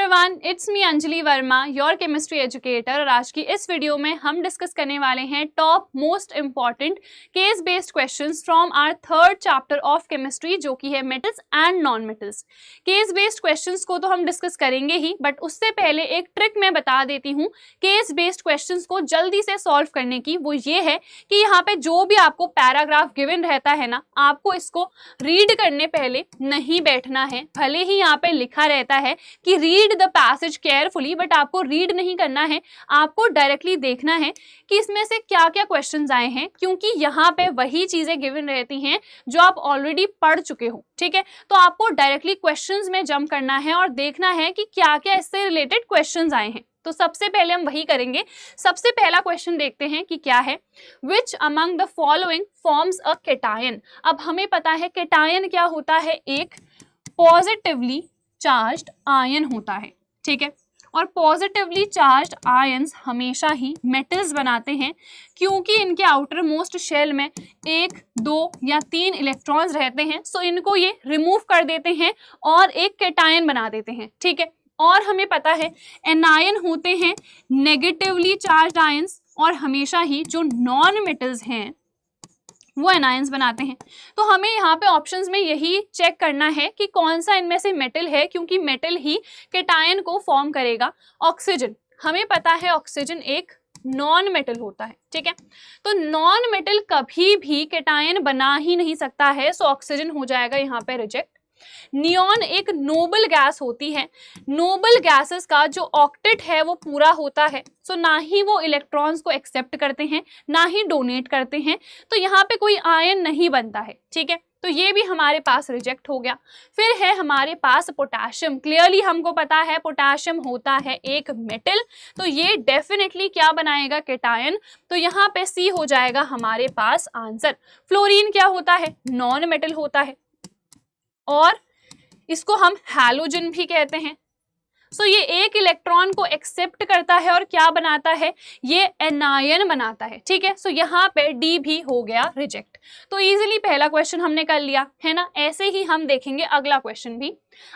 Everyone, it's me Anjali Verma, your chemistry educator. और आज की इस वीडियो में हम डिस्कस करने वाले हैं top most important case based questions from our third chapter of chemistry, जो कि है metals and non metals. Case based questions को तो हम डिस्कस करेंगे ही, बट उससे पहले एक ट्रिक मैं बता देती हूँ केस बेस्ड क्वेश्चंस को जल्दी से सॉल्व करने की। वो ये है कि यहाँ पे जो भी आपको पैराग्राफ गिवन रहता है ना, आपको इसको रीड करने पहले नहीं बैठना है। भले ही यहाँ पे लिखा रहता है कि read the passage carefully, but आपको रीड नहीं करना है, आपको डायरेक्टली देखना है कि इसमें से क्या क्या क्वेश्चंस आए हैं, क्योंकि यहाँ पे वही चीजें गिवन रहती हैं जो आप ऑलरेडी पढ़ चुके हो। ठीक है, तो आपको डायरेक्टली क्वेश्चंस में जंप करना है और देखना है कि क्या क्या इससे रिलेटेड क्वेश्चंस आए हैं। तो सबसे पहले हम वही करेंगे। सबसे पहला क्वेश्चन देखते हैं कि क्या है। Which among the following forms a cation. अब हमें पता है केटायन क्या होता है, एक पॉजिटिवली चार्ज्ड आयन होता है। ठीक है, और पॉजिटिवली चार्ज्ड आयंस हमेशा ही मेटल्स बनाते हैं, क्योंकि इनके आउटर मोस्ट शेल में 1, 2 या 3 इलेक्ट्रॉन्स रहते हैं। सो इनको ये रिमूव कर देते हैं और एक केटायन बना देते हैं। ठीक है, और हमें पता है एनायन होते हैं नेगेटिवली चार्ज्ड आयंस, और हमेशा ही जो नॉन मेटल्स हैं वो एनायंस बनाते हैं। तो हमें यहाँ पे ऑप्शंस में यही चेक करना है कि कौन सा इनमें से मेटल है, क्योंकि मेटल ही केटायन को फॉर्म करेगा। ऑक्सीजन, हमें पता है ऑक्सीजन एक नॉन मेटल होता है। ठीक है, तो नॉन मेटल कभी भी केटायन बना ही नहीं सकता है, सो ऑक्सीजन हो जाएगा यहाँ पे रिजेक्ट। नियॉन एक नोबल गैस होती है। नोबल गैसेस का जो ऑक्टेट है वो पूरा होता है, सो ना ही वो इलेक्ट्रॉन्स को एक्सेप्ट करते हैं ना ही डोनेट करते हैं, तो यहाँ पे कोई आयन नहीं बनता है। ठीक है, तो ये भी हमारे पास रिजेक्ट हो गया। फिर है हमारे पास पोटेशियम। क्लियरली हमको पता है पोटेशियम होता है एक मेटल, तो ये डेफिनेटली क्या बनाएगा, केटायन। तो यहाँ पे सी हो जाएगा हमारे पास आंसर। फ्लोरीन क्या होता है, नॉन मेटल होता है, और इसको हम हैलोजन भी कहते हैं। सो ये एक इलेक्ट्रॉन को एक्सेप्ट करता है और क्या बनाता है, ये एनायन बनाता है। ठीक है, सो यहाँ पे डी भी हो गया रिजेक्ट। तो इजीली पहला क्वेश्चन हमने कर लिया है ना। ऐसे ही हम देखेंगे अगला क्वेश्चन भी।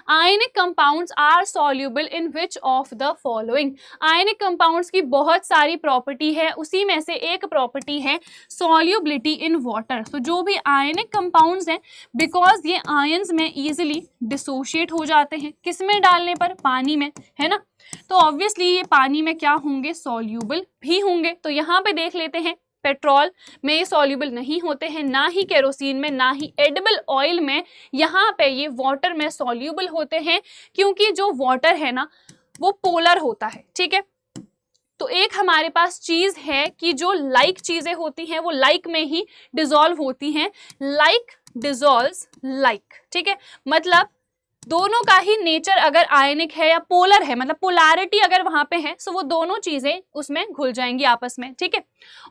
Ionic compounds are soluble in which of the following. Ionic compounds की बहुत सारी प्रॉपर्टी है, उसी में से एक प्रॉपर्टी है सॉल्युबिलिटी इन वाटर। तो जो भी आयनिक कंपाउंड्स हैं, बिकॉज ये आयंस में इजीली डिसोशिएट हो जाते हैं, किसमें डालने पर, पानी में, है ना। तो ऑब्वियसली ये पानी में क्या होंगे, सॉल्युबल भी होंगे। तो यहाँ पे देख लेते हैं, पेट्रोल में ये सॉल्युबल नहीं होते हैं, ना ही केरोसिन में, ना ही एडिबल ऑयल में। यहाँ पे ये वाटर में सॉल्युबल होते हैं, क्योंकि जो वाटर है ना वो पोलर होता है। ठीक है, तो एक हमारे पास चीज है कि जो लाइक चीजें होती हैं वो लाइक में ही डिसॉल्व होती हैं। Like dissolves like. ठीक है, मतलब दोनों का ही नेचर अगर आयनिक है या पोलर है, मतलब पोलैरिटी अगर वहां पे है, सो वो दोनों चीजें उसमें घुल जाएंगी आपस में। ठीक है,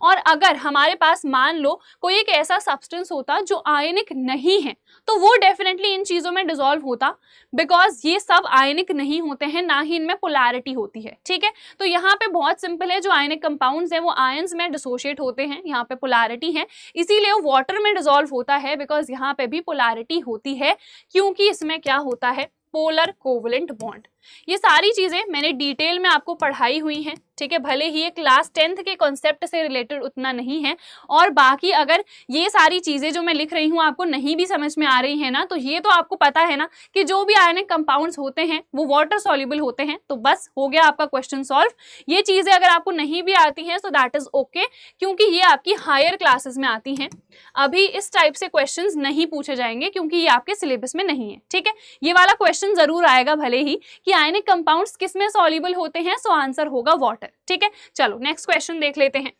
और अगर हमारे पास मान लो कोई एक ऐसा सब्सटेंस होता जो आयनिक नहीं है, तो वो डेफिनेटली इन चीजों में डिसॉल्व होता, बिकॉज ये सब आयनिक नहीं होते हैं, ना ही इनमें पोलैरिटी होती है। ठीक है, तो यहाँ पे बहुत सिंपल है, जो आयनिक कंपाउंड्स हैं वो आयंस में डिसोशिएट होते हैं, यहाँ पे पोलैरिटी है, इसीलिए वो वाटर में डिसॉल्व होता है, बिकॉज यहाँ पे भी पोलैरिटी होती है, क्योंकि इसमें क्या होता है, पोलर कोवलेंट बॉन्ड। ये सारी चीजें मैंने डिटेल में आपको पढ़ाई हुई हैं। ठीक है, भले ही ये क्लास 10th के कॉन्सेप्ट से रिलेटेड उतना नहीं है, और बाकी अगर ये सारी चीजें जो मैं लिख रही हूँ आपको नहीं भी समझ में आ रही है ना, तो ये तो आपको पता है ना कि जो भी आयनिक कंपाउंड्स होते हैं वो वाटर सॉल्युबल होते हैं। तो बस हो गया आपका क्वेश्चन सॉल्व। ये चीजें अगर आपको नहीं भी आती हैं, सो दैट इज ओके, क्योंकि ये आपकी हायर क्लासेस में आती हैं। अभी इस टाइप से क्वेश्चन नहीं पूछे जाएंगे, क्योंकि ये आपके सिलेबस में नहीं है। ठीक है, ये वाला क्वेश्चन जरूर आएगा भले ही कि आयनिक कंपाउंड्स किसमें सॉल्युबल होते हैं, सो आंसर होगा वाटर। ठीक है, चलो नेक्स्ट क्वेश्चन देख लेते हैं।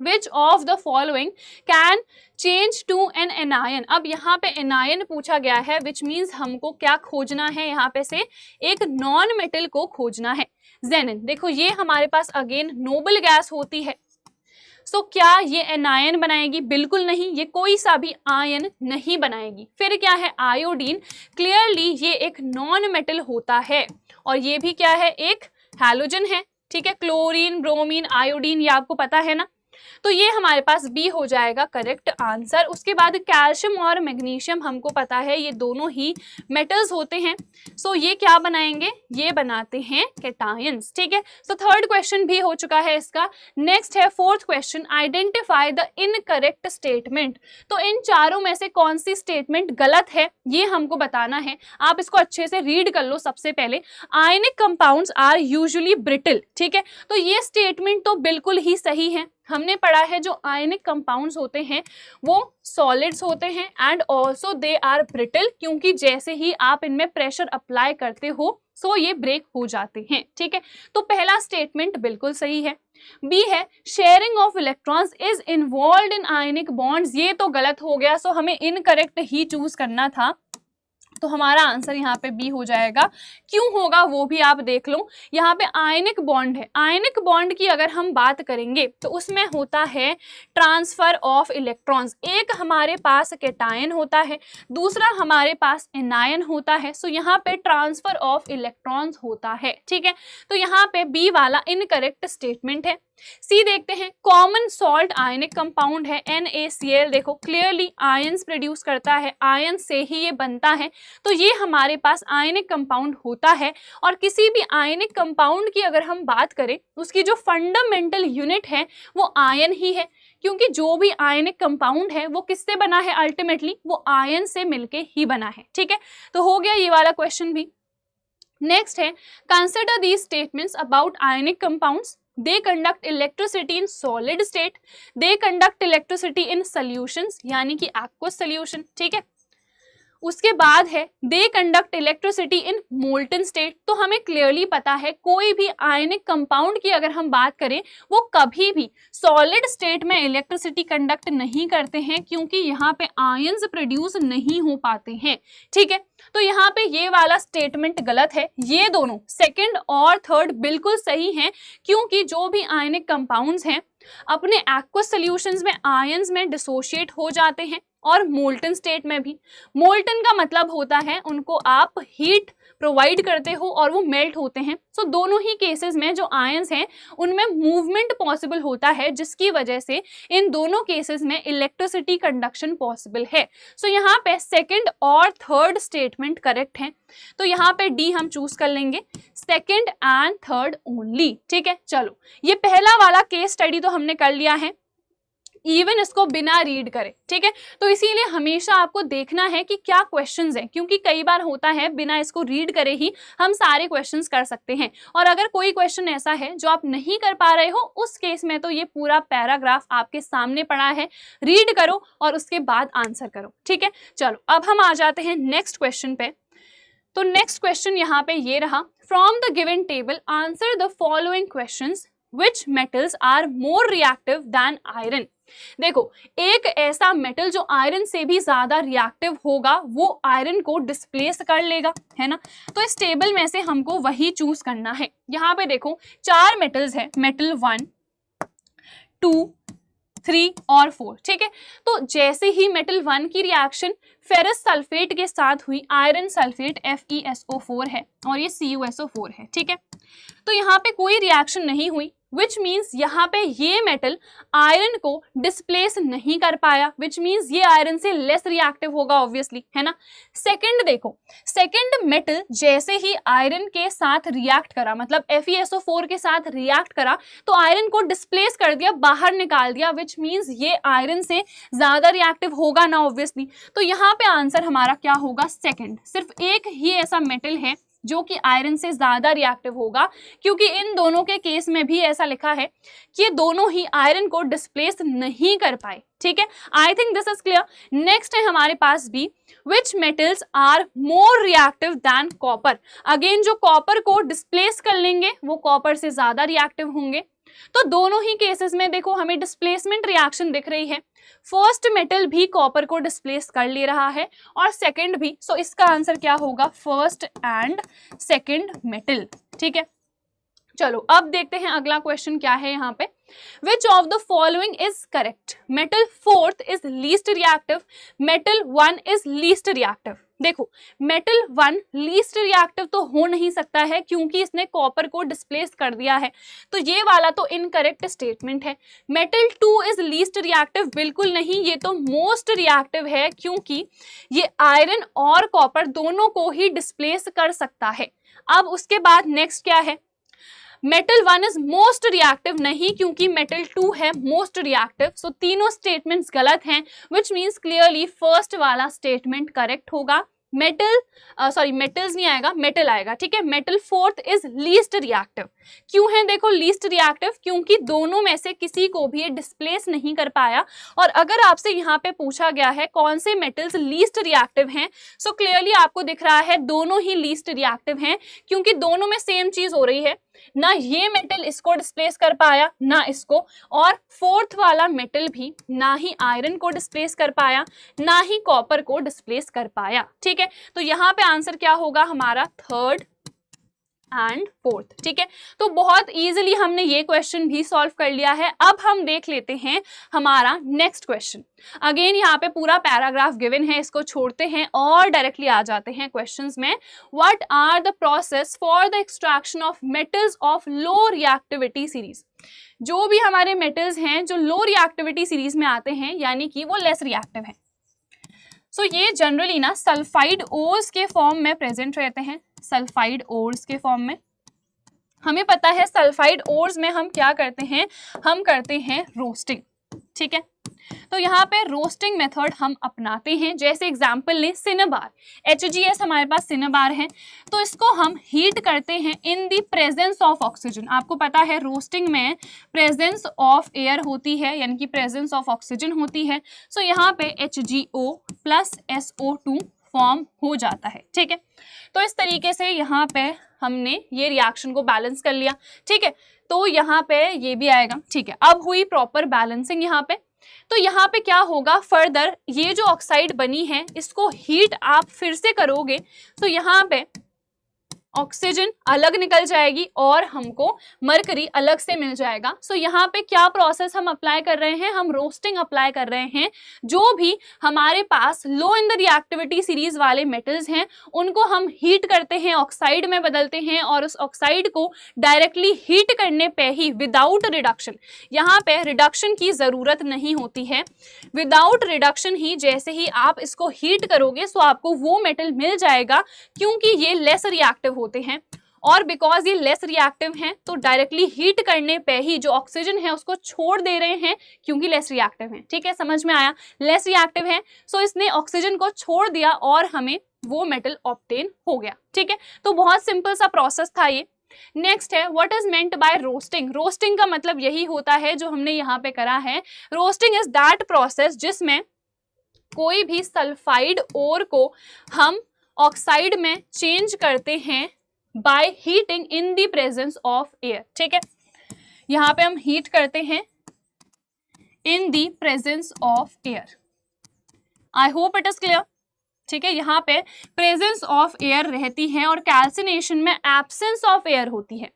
Which of the following can change to an anion। अब यहाँ पे एनायन पूछा गया है, which means हमको क्या खोजना है, यहाँ पे से एक नॉन मेटल को खोजना है। जेनिन, देखो ये हमारे पास अगेन नोबल गैस होती है, सो क्या ये एनायन बनाएगी, बिल्कुल नहीं, ये कोई सा भी आयन नहीं बनाएगी। फिर क्या है, आयोडीन, क्लियरली ये एक नॉन मेटल होता है, और ये भी क्या है, एक हैलोजन है। ठीक है, क्लोरीन, ब्रोमीन, आयोडीन, ये आपको पता है ना। तो ये हमारे पास बी हो जाएगा करेक्ट आंसर। उसके बाद कैल्शियम और मैग्नीशियम हमको पता है ये दोनों ही मेटल्स होते हैं। सो ये क्या बनाएंगे, ये बनाते हैं कैटायंस। ठीक है, सो थर्ड क्वेश्चन भी हो चुका है इसका। नेक्स्ट है fourth question, identify the incorrect statement. तो इन चारों में से कौन सी स्टेटमेंट गलत है ये हमको बताना है। आप इसको अच्छे से रीड कर लो। सबसे पहले, ionic compounds are usually brittle. ठीक है, तो ये स्टेटमेंट तो बिल्कुल ही सही है। हमने पढ़ा है जो आयनिक कंपाउंड्स होते हैं वो सॉलिड्स होते हैं and also they are brittle, क्योंकि जैसे ही आप इनमें प्रेशर अप्लाई करते हो सो ये ब्रेक हो जाते हैं। ठीक है, तो पहला स्टेटमेंट बिल्कुल सही है। बी है sharing of electrons is involved in ionic bonds, ये तो गलत हो गया। सो हमें इनकरेक्ट ही चूज करना था, तो हमारा आंसर यहाँ पे बी हो जाएगा। क्यों होगा वो भी आप देख लो। यहाँ पे आयनिक बॉन्ड है, आयनिक बॉन्ड की अगर हम बात करेंगे तो उसमें होता है ट्रांसफर ऑफ इलेक्ट्रॉन्स। एक हमारे पास कैटायन होता है, दूसरा हमारे पास एनायन होता है। सो यहाँ पे ट्रांसफर ऑफ इलेक्ट्रॉन्स होता है। ठीक है, तो यहाँ पे बी वाला इनकरेक्ट स्टेटमेंट है। सी देखते हैं, कॉमन सॉल्ट आयनिक कंपाउंड है NaCl। देखो क्लियरली आयंस प्रोड्यूस करता है, आयन से ही ये बनता है, तो ये हमारे पास आयनिक कंपाउंड होता है। और किसी भी आयनिक कंपाउंड की अगर हम बात करें उसकी जो फंडामेंटल यूनिट है वो आयन ही है, क्योंकि जो भी आयनिक कंपाउंड है वो किससे बना है, अल्टीमेटली वो आयन से मिलके ही बना है। ठीक है, तो हो गया ये वाला क्वेश्चन भी। नेक्स्ट है, consider these statements about ionic compounds. They conduct electricity in solid state. They conduct electricity in solutions, यानी कि aqueous solution। ठीक है, उसके बाद है they conduct electricity in molten state. तो हमें क्लियरली पता है कोई भी आयनिक कंपाउंड की अगर हम बात करें वो कभी भी सॉलिड स्टेट में इलेक्ट्रिसिटी कंडक्ट नहीं करते हैं, क्योंकि यहाँ पे आयंस प्रोड्यूस नहीं हो पाते हैं। ठीक है, तो यहाँ पे ये वाला स्टेटमेंट गलत है। ये दोनों सेकंड और थर्ड बिल्कुल सही हैं, क्योंकि जो भी आयनिक कंपाउंड्स हैं अपने एक्वस सॉल्यूशंस में आयंस में डिसोशिएट हो जाते हैं, और मोल्टन स्टेट में भी। मोल्टन का मतलब होता है उनको आप हीट प्रोवाइड करते हो और वो मेल्ट होते हैं। सो दोनों ही केसेस में जो आयंस हैं उनमें मूवमेंट पॉसिबल होता है, जिसकी वजह से इन दोनों केसेस में इलेक्ट्रिसिटी कंडक्शन पॉसिबल है। सो यहाँ पे सेकंड और थर्ड स्टेटमेंट करेक्ट है, तो यहाँ पे डी हम चूज कर लेंगे, सेकंड एंड थर्ड ओनली। ठीक है, चलो ये पहला वाला केस स्टडी तो हमने कर लिया है, इवन इसको बिना रीड करे। ठीक है, तो इसीलिए हमेशा आपको देखना है कि क्या क्वेश्चंस हैं, क्योंकि कई बार होता है बिना इसको रीड करे ही हम सारे क्वेश्चंस कर सकते हैं। और अगर कोई क्वेश्चन ऐसा है जो आप नहीं कर पा रहे हो, उस केस में तो ये पूरा पैराग्राफ आपके सामने पड़ा है, रीड करो और उसके बाद आंसर करो। ठीक है, चलो अब हम आ जाते हैं नेक्स्ट क्वेश्चन पे। तो नेक्स्ट क्वेश्चन यहाँ पे ये रहा, from the given table answer the following questions, which metals are more reactive than iron। देखो एक ऐसा मेटल जो आयरन से भी ज्यादा रिएक्टिव होगा वो आयरन को डिस्प्लेस कर लेगा, है ना। तो इस टेबल में से हमको वही चूज करना है। यहाँ पे देखो 4 मेटल्स है, मेटल 1, 2, 3 और 4। ठीक है, तो जैसे ही मेटल 1 की रिएक्शन फेरस सल्फेट के साथ हुई, आयरन सल्फेट FeSO4 है और ये CuSO4 है। ठीक है, तो यहाँ पे कोई रिएक्शन नहीं हुई, विच मीन्स यहाँ पे ये मेटल आयरन को डिस्प्लेस नहीं कर पाया, विच मीन्स ये आयरन से लेस रिएक्टिव होगा ऑब्वियसली, है ना। सेकंड देखो, सेकंड मेटल जैसे ही आयरन के साथ रिएक्ट करा, मतलब FeSO4 के साथ रिएक्ट करा, तो आयरन को डिस्प्लेस कर दिया, बाहर निकाल दिया, विच मीन्स ये आयरन से ज्यादा रिएक्टिव होगा ना ऑब्वियसली। तो यहाँ पे आंसर हमारा क्या होगा, सेकंड। सिर्फ एक ही ऐसा मेटल है जो कि आयरन से ज्यादा रिएक्टिव होगा, क्योंकि इन दोनों के केस में भी ऐसा लिखा है कि ये दोनों ही आयरन को डिस्प्लेस नहीं कर पाए। ठीक है, I think this is clear. Next है हमारे पास भी, which metals are more reactive than copper. Again जो कॉपर को डिस्प्लेस कर लेंगे वो कॉपर से ज्यादा रिएक्टिव होंगे। तो दोनों ही केसेस में देखो हमें डिस्प्लेसमेंट रिएक्शन दिख रही है। फर्स्ट मेटल भी कॉपर को डिस्प्लेस कर ले रहा है और सेकंड भी। सो इसका आंसर क्या होगा, फर्स्ट एंड सेकंड मेटल। ठीक है, चलो अब देखते हैं अगला क्वेश्चन क्या है यहाँ पे। Which of the following is correct? Metal 4th is least reactive, metal 1 is least reactive। देखो मेटल 1 लीस्ट रिएक्टिव तो हो नहीं सकता है क्योंकि इसने कॉपर को डिस्प्लेस कर दिया है, तो ये वाला तो इनकरेक्ट स्टेटमेंट है। मेटल 2 इज लीस्ट रिएक्टिव, बिल्कुल नहीं, ये तो मोस्ट रिएक्टिव है क्योंकि ये आयरन और कॉपर दोनों को ही डिस्प्लेस कर सकता है। अब उसके बाद नेक्स्ट क्या है, मेटल 1 इज मोस्ट रिएक्टिव, नहीं क्योंकि मेटल 2 है मोस्ट रिएक्टिव। सो तीनों स्टेटमेंट्स गलत हैं, विच मीन्स क्लियरली फर्स्ट वाला स्टेटमेंट करेक्ट होगा। मेटल्स नहीं आएगा, मेटल आएगा, ठीक है। Metal 4th is least reactive, क्यों है देखो लीस्ट रिएक्टिव, क्योंकि दोनों में से किसी को भी ये डिस्प्लेस नहीं कर पाया। और अगर आपसे यहाँ पे पूछा गया है कौन से मेटल्स लीस्ट रिएक्टिव हैं, सो क्लियरली आपको दिख रहा है दोनों ही लीस्ट रिएक्टिव हैं, क्योंकि दोनों में सेम चीज हो रही है, ना ये मेटल इसको डिस्प्लेस कर पाया ना इसको, और 4th वाला मेटल भी ना ही आयरन को डिस्प्लेस कर पाया ना ही कॉपर को डिस्प्लेस कर पाया, ठीक है। तो यहाँ पे आंसर क्या होगा हमारा 3rd एंड 4th, ठीक है। तो बहुत इजीली हमने ये क्वेश्चन भी सॉल्व कर लिया है। अब हम देख लेते हैं हमारा नेक्स्ट क्वेश्चन। अगेन यहाँ पे पूरा पैराग्राफ गिवन है, इसको छोड़ते हैं और डायरेक्टली आ जाते हैं क्वेश्चंस में। What are the process for the extraction of metals of low reactivity series. जो भी हमारे मेटल्स हैं जो लो रिएक्टिविटी सीरीज में आते हैं, यानी कि वो लेस रिएक्टिव है, सो ये जनरली ना सल्फाइड ओर्स के फॉर्म में प्रेजेंट रहते हैं। सल्फाइड ओर्स के फॉर्म में हमें पता है सल्फाइड ओर्स में हम क्या करते हैं, हम करते हैं रोस्टिंग, ठीक है। तो यहाँ पे रोस्टिंग मेथड हम अपनाते हैं, जैसे एग्जांपल लें सिनेबार, HGS हमारे पास सिनेबार है, तो इसको हम हीट करते हैं in the presence of oxygen. आपको पता है रोस्टिंग में प्रेजेंस ऑफ एयर होती है, यानी कि प्रेजेंस ऑफ ऑक्सीजन होती है। सो यहाँ पे HgO प्लस SO2 फॉर्म हो जाता है, ठीक है। तो इस तरीके से यहाँ पे हमने ये रिएक्शन को बैलेंस कर लिया, ठीक है। तो यहाँ पे ये भी आएगा, ठीक है। अब हुई प्रॉपर बैलेंसिंग यहाँ पे। तो यहाँ पे क्या होगा, फर्दर ये जो ऑक्साइड बनी है इसको हीट आप फिर से करोगे तो यहाँ पे ऑक्सीजन अलग निकल जाएगी और हमको मरकरी अलग से मिल जाएगा। सो यहाँ पे क्या प्रोसेस हम अप्लाई कर रहे हैं, हम रोस्टिंग अप्लाई कर रहे हैं। जो भी हमारे पास लो इन द रिएक्टिविटी सीरीज वाले मेटल्स हैं उनको हम हीट करते हैं, ऑक्साइड में बदलते हैं, और उस ऑक्साइड को डायरेक्टली हीट करने पे ही विदाउट रिडक्शन, यहाँ पे रिडक्शन की जरूरत नहीं होती है, विदाउट रिडक्शन ही जैसे ही आप इसको हीट करोगे सो आपको वो मेटल मिल जाएगा, क्योंकि ये लेस रिएक्टिव होते हैं। और बिकॉज ये लेस रिएक्टिव हैं तो डायरेक्टली हीट करने पे ही जो ऑक्सीजन है उसको छोड़ दे रहे हैं, क्योंकि लेस रिएक्टिव हैं, ठीक है। समझ में आया, लेस रिएक्टिव है सो इसने ऑक्सीजन को छोड़ दिया और हमें वो मेटल ऑब्टेन हो गया, ठीक है। तो बहुत सिंपल सा प्रोसेस था ये। नेक्स्ट है what is meant by roasting. Roasting का मतलब यही होता है जो हमने यहाँ पे करा है। रोस्टिंग इज दैट प्रोसेस जिसमें कोई भी सल्फाइड ओर को हम ऑक्साइड में चेंज करते हैं by heating in the presence of air, ठीक है। यहाँ पे हम हीट करते हैं in the presence of air. I hope it is clear, ठीक है। यहाँ पे प्रेजेंस ऑफ एयर रहती है और कैल्सिनेशन में एब्सेंस ऑफ एयर होती है।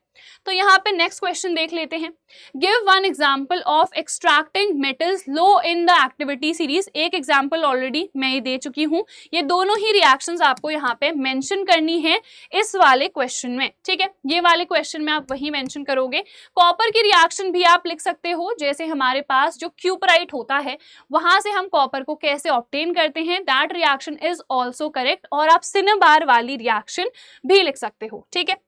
तो यहाँ पे नेक्स्ट क्वेश्चन देख लेते हैं। Give one example of extracting metals low in the activity series. एक एग्जांपल ऑलरेडी मैं ये दे चुकी हूँ, ये दोनों ही रिएक्शंस आपको यहाँ पे मेंशन करनी है इस वाले क्वेश्चन में, ठीक है। ये वाले क्वेश्चन में आप वही मेंशन करोगे। कॉपर की रिएक्शन भी आप लिख सकते हो, जैसे हमारे पास जो क्यूपराइट होता है वहां से हम कॉपर को कैसे ऑब्टेन करते हैं, that reaction is also correct. और आप सिनेबार वाली रिएक्शन भी लिख सकते हो, ठीक है।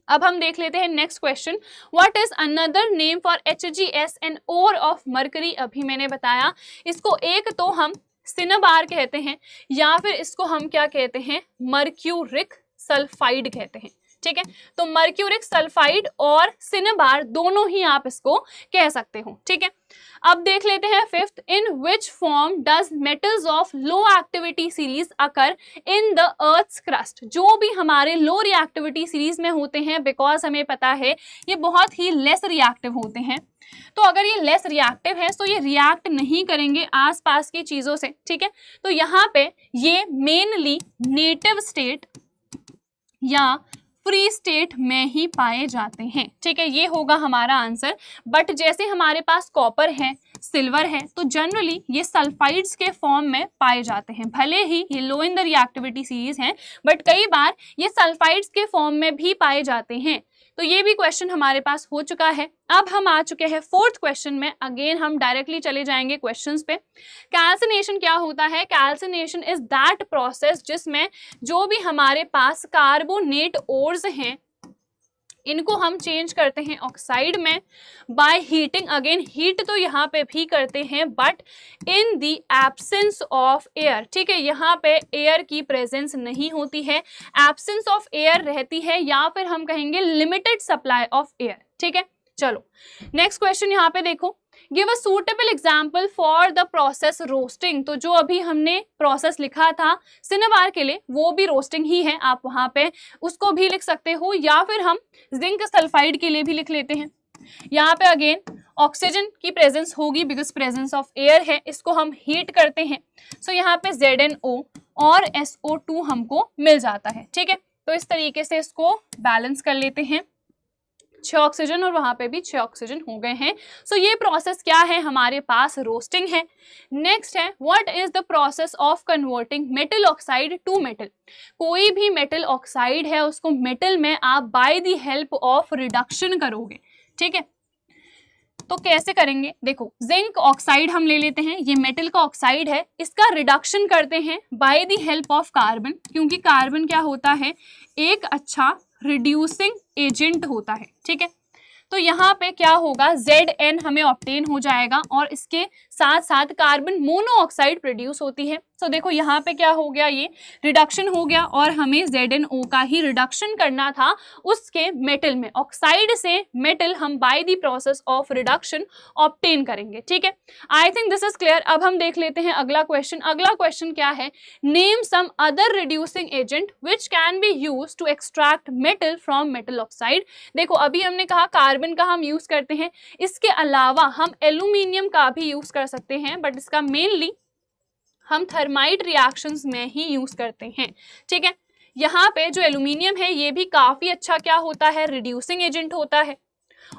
अब हम देख लेते हैं next question. What is another name for HgS an ore of mercury. अभी मैंने बताया इसको एक तो हम सिनेबार कहते हैं या फिर इसको हम क्या कहते हैं, मर्क्यूरिक सल्फाइड कहते हैं, ठीक है। तो मर्क्यूरिक सल्फाइड और सिनेबार दोनों ही आप इसको कह सकते हो, ठीक है। अब देख लेते हैं fifth. In which form does metals of low activity series occur in the earth's crust. जो भी हमारे लो रिएक्टिविटी सीरीज में होते हैं, बिकॉज हमें पता है ये बहुत ही लेस रिएक्टिव होते हैं, तो अगर ये लेस रिएक्टिव है तो ये रिएक्ट नहीं करेंगे आसपास की चीजों से, ठीक है। तो यहाँ पे ये मेनली नेटिव स्टेट या फ्री स्टेट में ही पाए जाते हैं, ठीक है। ये होगा हमारा आंसर। बट जैसे हमारे पास कॉपर है, सिल्वर है, तो जनरली ये सल्फाइड्स के फॉर्म में पाए जाते हैं। भले ही ये लो इन द रिएक्टिविटी सीरीज हैं, बट कई बार ये सल्फाइड्स के फॉर्म में भी पाए जाते हैं। तो ये भी क्वेश्चन हमारे पास हो चुका है। अब हम आ चुके हैं फोर्थ क्वेश्चन में। अगेन हम डायरेक्टली चले जाएंगे क्वेश्चंस पे। कैल्सिनेशन क्या होता है? कैल्सिनेशन इज दैट प्रोसेस जिसमें जो भी हमारे पास कार्बोनेट ओर्स हैं इनको हम चेंज करते हैं ऑक्साइड में बाय हीटिंग। अगेन हीट तो यहाँ पे भी करते हैं but in the absence of air. ठीक है, यहाँ पे एयर की प्रेजेंस नहीं होती है, एब्सेंस ऑफ एयर रहती है, या फिर हम कहेंगे लिमिटेड सप्लाई ऑफ एयर। ठीक है, चलो नेक्स्ट क्वेश्चन यहाँ पे देखो। Give a suitable example for the process roasting. तो जो अभी हमने प्रोसेस लिखा था सिनेबार के लिए वो भी रोस्टिंग ही है, आप वहां पे उसको भी लिख सकते हो, या फिर हम जिंक सल्फाइड के लिए भी लिख लेते हैं। यहाँ पे अगेन ऑक्सीजन की प्रेजेंस होगी बिकॉज प्रेजेंस ऑफ एयर है, इसको हम हीट करते हैं। सो यहाँ पे ZnO और SO2 हमको मिल जाता है। ठीक है, तो इस तरीके से इसको बैलेंस कर लेते हैं। 6 ऑक्सीजन और वहां पे भी 6 ऑक्सीजन हो गए हैं। सो ये प्रोसेस क्या है? हमारे पास रोस्टिंग है। नेक्स्ट है what is the process of converting metal oxide to metal. कोई भी मेटल ऑक्साइड है उसको मेटल में आप by the help of reduction करोगे। ठीक है, तो कैसे करेंगे? देखो जिंक ऑक्साइड हम ले लेते हैं, ये मेटल का ऑक्साइड है, इसका रिडक्शन करते हैं bye the help of carbon, क्योंकि कार्बन क्या होता है? एक अच्छा रिड्यूसिंग एजेंट होता है। ठीक है, तो यहाँ पे क्या होगा? Zn हमें ऑब्टेन हो जाएगा और इसके साथ साथ कार्बन मोनोऑक्साइड प्रोड्यूस होती है। तो देखो यहाँ पे क्या हो गया? ये रिडक्शन हो गया और हमें ZnO का ही रिडक्शन करना था उसके मेटल में। ऑक्साइड से मेटल हम by the process of reduction obtain करेंगे। ठीक है, I think this is clear. अब हम देख लेते हैं अगला क्वेश्चन। अगला क्वेश्चन क्या है? Name some other reducing agent which can be use to extract metal from metal oxide. देखो अभी हमने कहा कार्बन का हम यूज करते हैं, इसके अलावा हम एल्यूमिनियम का भी यूज कर सकते हैं, बट इसका मेनली हम थर्माइट रिएक्शंस में ही यूज करते हैं। ठीक है, यहाँ पे जो एल्यूमिनियम है ये भी काफी अच्छा क्या होता है? रिड्यूसिंग एजेंट होता है।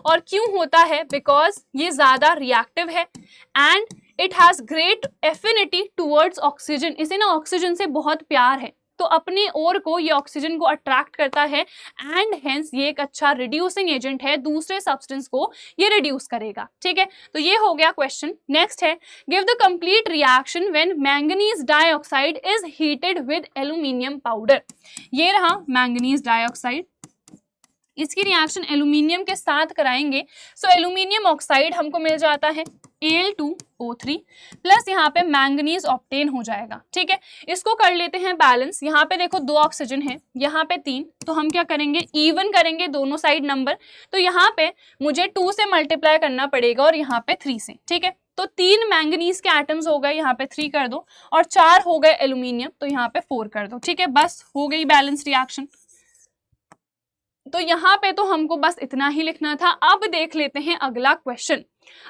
और क्यों होता है? बिकॉज ये ज्यादा रिएक्टिव है and it has great affinity towards oxygen. इसे ना ऑक्सीजन से बहुत प्यार है, तो अपनी ओर को ये ऑक्सीजन को अट्रैक्ट करता है एंड हेंस ये एक अच्छा रिड्यूसिंग एजेंट है, दूसरे सब्सटेंस को ये रिड्यूस करेगा। ठीक है, तो ये हो गया क्वेश्चन। नेक्स्ट है give the complete reaction when manganese dioxide is heated with aluminium powder. ये रहा मैंगनीज डाइऑक्साइड, इसकी रिएक्शन एल्यूमिनियम के साथ कराएंगे। सो एल्यूमिनियम ऑक्साइड हमको मिल जाता है Al2O3 प्लस यहाँ पे मैंगनीज ऑब्टेन हो जाएगा। ठीक है, इसको कर लेते हैं बैलेंस। यहाँ पे देखो 2 ऑक्सीजन है, यहाँ पे 3, तो हम क्या करेंगे? इवन करेंगे दोनों साइड नंबर। तो यहाँ पे मुझे 2 से मल्टीप्लाई करना पड़ेगा और यहाँ पे 3 से। ठीक है, तो 3 मैंगनीज के एटम्स हो गए, यहाँ पे 3 कर दो, और 4 हो गए एल्यूमिनियम, तो यहाँ पे 4 कर दो। ठीक है, बस हो गई बैलेंस रिएक्शन। तो यहाँ पे तो हमको बस इतना ही लिखना था। अब देख लेते हैं अगला क्वेश्चन।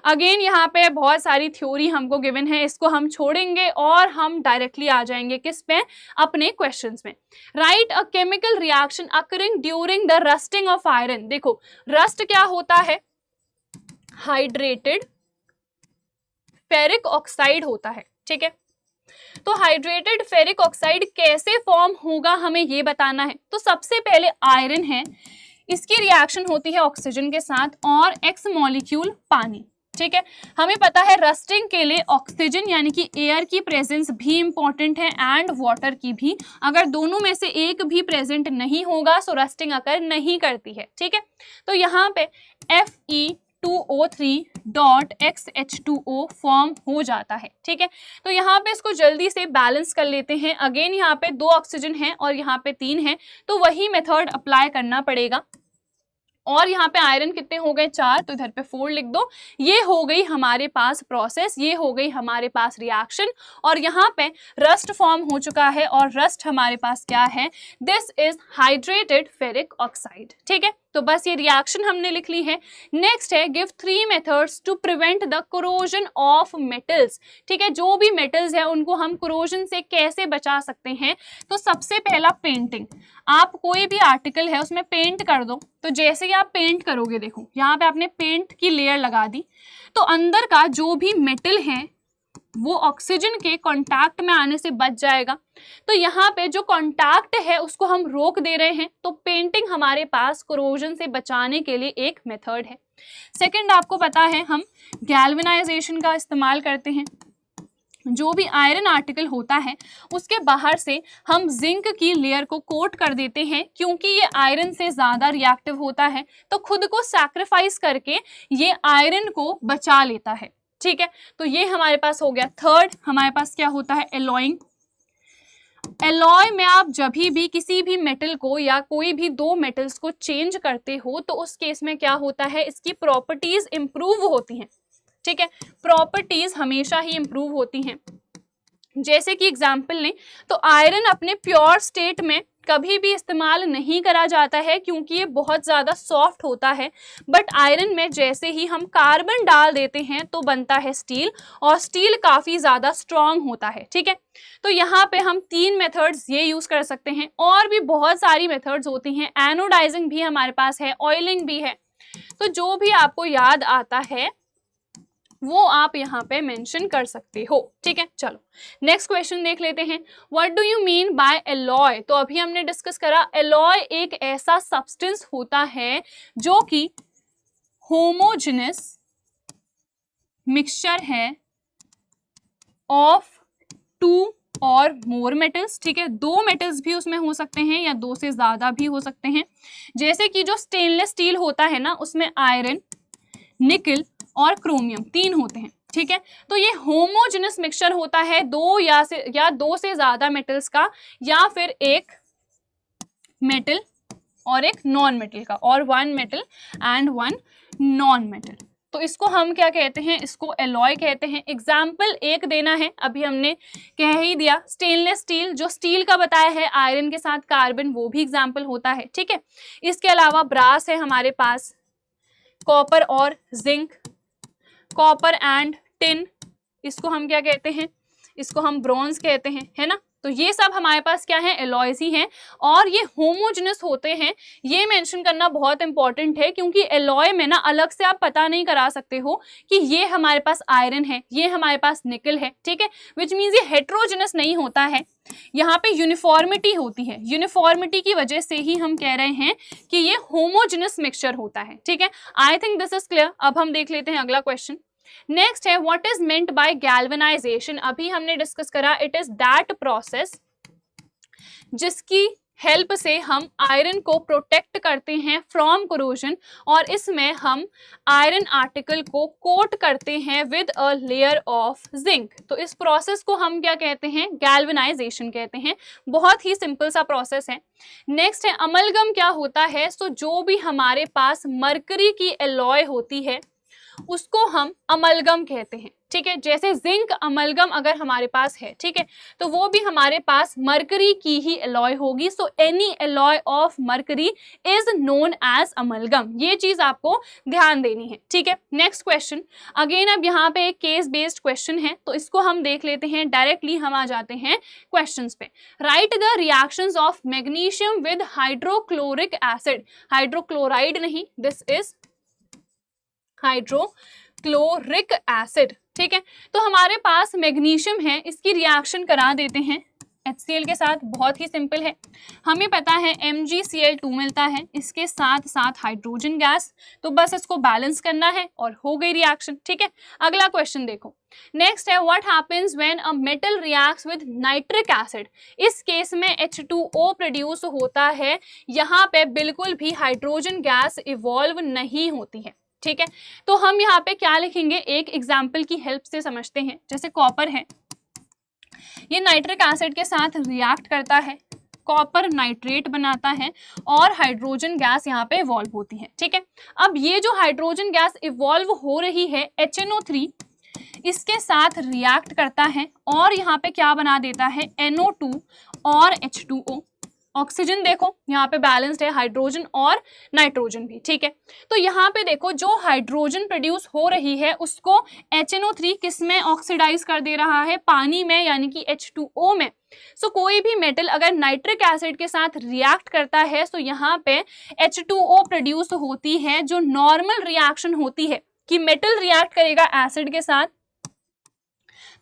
अगेन यहाँ पे बहुत सारी थ्योरी हमको गिवन है, इसको हम छोड़ेंगे और हम डायरेक्टली आ जाएंगे किस पे? अपने क्वेश्चंस में। Right a chemical reaction occurring during the rusting of iron. देखो रस्ट क्या होता है? हाइड्रेटेड फेरिक ऑक्साइड होता है। ठीक है, तो हाइड्रेटेड फेरिक ऑक्साइड कैसे फॉर्म होगा हमें ये बताना है। तो सबसे पहले आयरन है, इसकी रिएक्शन होती है ऑक्सीजन के साथ और एक्स मॉलिक्यूल पानी। ठीक है, हमें पता है रस्टिंग के लिए ऑक्सीजन यानी कि एयर की प्रेजेंस भी इंपॉर्टेंट है एंड वाटर की भी। अगर दोनों में से एक भी प्रेजेंट नहीं होगा सो रस्टिंग अकर नहीं करती है। ठीक है, तो यहाँ पे Fe2O3.XH2O फॉर्म हो जाता है। ठीक है, तो यहाँ पे इसको जल्दी से बैलेंस कर लेते हैं। अगेन यहाँ पे 2 ऑक्सीजन है और यहाँ पे 3 है, तो वही मेथड अप्लाई करना पड़ेगा। और यहाँ पे आयरन कितने हो गए? 4, तो इधर पे 4 लिख दो। ये हो गई हमारे पास प्रोसेस, ये हो गई हमारे पास रिएक्शन, और यहाँ पे रस्ट फॉर्म हो चुका है और रस्ट हमारे पास क्या है? This is hydrated ferric oxide. ठीक है, तो बस ये रिएक्शन हमने लिख ली है। नेक्स्ट है give 3 methods to prevent the corrosion of metals. ठीक है, जो भी मेटल्स है उनको हम कोरोजन से कैसे बचा सकते हैं? तो सबसे पहला पेंटिंग। आप कोई भी आर्टिकल है उसमें पेंट कर दो, तो जैसे ही आप पेंट करोगे, देखो यहाँ पे आपने पेंट की लेयर लगा दी, तो अंदर का जो भी मेटल है वो ऑक्सीजन के कांटेक्ट में आने से बच जाएगा। तो यहाँ पे जो कांटेक्ट है उसको हम रोक दे रहे हैं, तो पेंटिंग हमारे पास कोरोजन से बचाने के लिए एक मेथड है। सेकंड, आपको पता है हम गैल्वेनाइजेशन का इस्तेमाल करते हैं। जो भी आयरन आर्टिकल होता है उसके बाहर से हम जिंक की लेयर को कोट कर देते हैं, क्योंकि ये आयरन से ज़्यादा रिएक्टिव होता है, तो खुद को सैक्रिफाइस करके ये आयरन को बचा लेता है। ठीक है, तो ये हमारे पास हो गया। थर्ड, हमारे पास क्या होता है, एलॉइंग। एलॉय में आप जब भी किसी भी मेटल को या कोई भी दो मेटल्स को चेंज करते हो तो उस केस में क्या होता है, इसकी प्रॉपर्टीज इंप्रूव होती हैं। ठीक है, प्रॉपर्टीज हमेशा ही इंप्रूव होती हैं। जैसे कि एग्जांपल लें तो आयरन अपने प्योर स्टेट में कभी भी इस्तेमाल नहीं करा जाता है क्योंकि ये बहुत ज़्यादा सॉफ्ट होता है, बट आयरन में जैसे ही हम कार्बन डाल देते हैं तो बनता है स्टील, और स्टील काफ़ी ज़्यादा स्ट्रॉन्ग होता है। ठीक है, तो यहाँ पे हम 3 मेथड्स ये यूज़ कर सकते हैं, और भी बहुत सारी मेथड्स होती हैं। एनोडाइजिंग भी हमारे पास है, ऑयलिंग भी है, तो जो भी आपको याद आता है वो आप यहाँ पे मेंशन कर सकते हो। ठीक है, चलो नेक्स्ट क्वेश्चन देख लेते हैं। What do you mean by alloy? तो अभी हमने डिस्कस करा, एलॉय एक ऐसा सब्सटेंस होता है जो कि होमोजेनस मिक्सचर है ऑफ 2 और मोर मेटल्स। ठीक है, 2 मेटल्स भी उसमें हो सकते हैं या 2 से ज्यादा भी हो सकते हैं। जैसे कि जो स्टेनलेस स्टील होता है ना, उसमें आयरन, निकल और क्रोमियम 3 होते हैं। ठीक है, तो ये होमोजेनस मिक्सचर होता है 2 से ज्यादा मेटल्स का, या फिर एक मेटल और एक नॉन मेटल का, और 1 मेटल एंड 1 नॉन मेटल। तो इसको हम क्या कहते हैं, इसको एलॉय कहते हैं। एग्जाम्पल एक देना है, अभी हमने कह ही दिया, स्टेनलेस स्टील, जो स्टील का बताया है आयरन के साथ कार्बन, वो भी एग्जाम्पल होता है। ठीक है, इसके अलावा ब्रास है हमारे पास, कॉपर और जिंक, कॉपर एंड टिन, इसको हम क्या कहते हैं, इसको हम ब्रॉन्ज कहते हैं, है ना। तो ये सब हमारे पास क्या है, एलॉयज ही हैं, और ये होमोजेनस होते हैं। ये मेंशन करना बहुत इंपॉर्टेंट है, क्योंकि एलॉय में ना अलग से आप पता नहीं करा सकते हो कि ये हमारे पास आयरन है, ये हमारे पास निकल है। ठीक है, विच मीन्स ये हेट्रोजेनस नहीं होता है, यहाँ पे यूनिफॉर्मिटी होती है। यूनिफॉर्मिटी की वजह से ही हम कह रहे हैं कि ये होमोजेनस मिक्सचर होता है। ठीक है, I think this is clear. अब हम देख लेते हैं अगला क्वेश्चन। नेक्स्ट है, what is meant by galvanisation? अभी हमने डिस्कस करा, इट इज दैट प्रोसेस जिसकी हेल्प से हम आयरन को प्रोटेक्ट करते हैं फ्रॉम कोरोजन, और इसमें हम आयरन आर्टिकल को कोट करते हैं with a layer of zinc. तो इस प्रोसेस को हम क्या कहते हैं, गैल्वेनाइजेशन कहते हैं। बहुत ही सिंपल सा प्रोसेस है। नेक्स्ट है, अमलगम क्या होता है? सो जो भी हमारे पास मरकरी की एलॉय होती है उसको हम अमलगम कहते हैं। ठीक है, जैसे जिंक अमलगम अगर हमारे पास है, ठीक है, तो वो भी हमारे पास मरकरी की ही एलॉय होगी। So any alloy of mercury is known as amalgam. ये चीज आपको ध्यान देनी है। ठीक है, नेक्स्ट क्वेश्चन अगेन, अब यहाँ पे एक केस बेस्ड क्वेश्चन है, तो इसको हम देख लेते हैं। डायरेक्टली हम आ जाते हैं क्वेश्चंस पे। Right the reactions of magnesium with hydrochloric acid. Hydrochloride नहीं, दिस इज हाइड्रोक्लोरिक एसिड। ठीक है, तो हमारे पास मैग्नीशियम है, इसकी रिएक्शन करा देते हैं HCl के साथ। बहुत ही सिंपल है, हमें पता है MgCl2 मिलता है, इसके साथ साथ हाइड्रोजन गैस, तो बस इसको बैलेंस करना है और हो गई रिएक्शन। ठीक है, अगला क्वेश्चन देखो। नेक्स्ट है, what happens when a metal reacts with nitric acid? इस केस में H2O प्रोड्यूस होता है, यहाँ पे बिल्कुल भी हाइड्रोजन गैस इवॉल्व नहीं होती है। ठीक है, तो हम यहाँ पे क्या लिखेंगे, एक एग्जाम्पल की हेल्प से समझते हैं। जैसे कॉपर है, ये नाइट्रिक एसिड के साथ रिएक्ट करता है, कॉपर नाइट्रेट बनाता है और हाइड्रोजन गैस यहाँ पे इवॉल्व होती है। ठीक है, अब ये जो हाइड्रोजन गैस इवॉल्व हो रही है HNO3 इसके साथ रिएक्ट करता है और यहाँ पे क्या बना देता है NO2 और H2O। ऑक्सीजन देखो यहाँ पे बैलेंस्ड है, हाइड्रोजन और नाइट्रोजन भी, ठीक है। तो यहाँ पे देखो जो हाइड्रोजन प्रोड्यूस हो रही है उसको HNO3 किस में ऑक्सीडाइज कर दे रहा है, पानी में, यानी कि H2O में। सो कोई भी मेटल अगर नाइट्रिक एसिड के साथ रिएक्ट करता है तो यहाँ पे H2O प्रोड्यूस होती है। जो नॉर्मल रिएक्शन होती है कि मेटल रिएक्ट करेगा एसिड के साथ,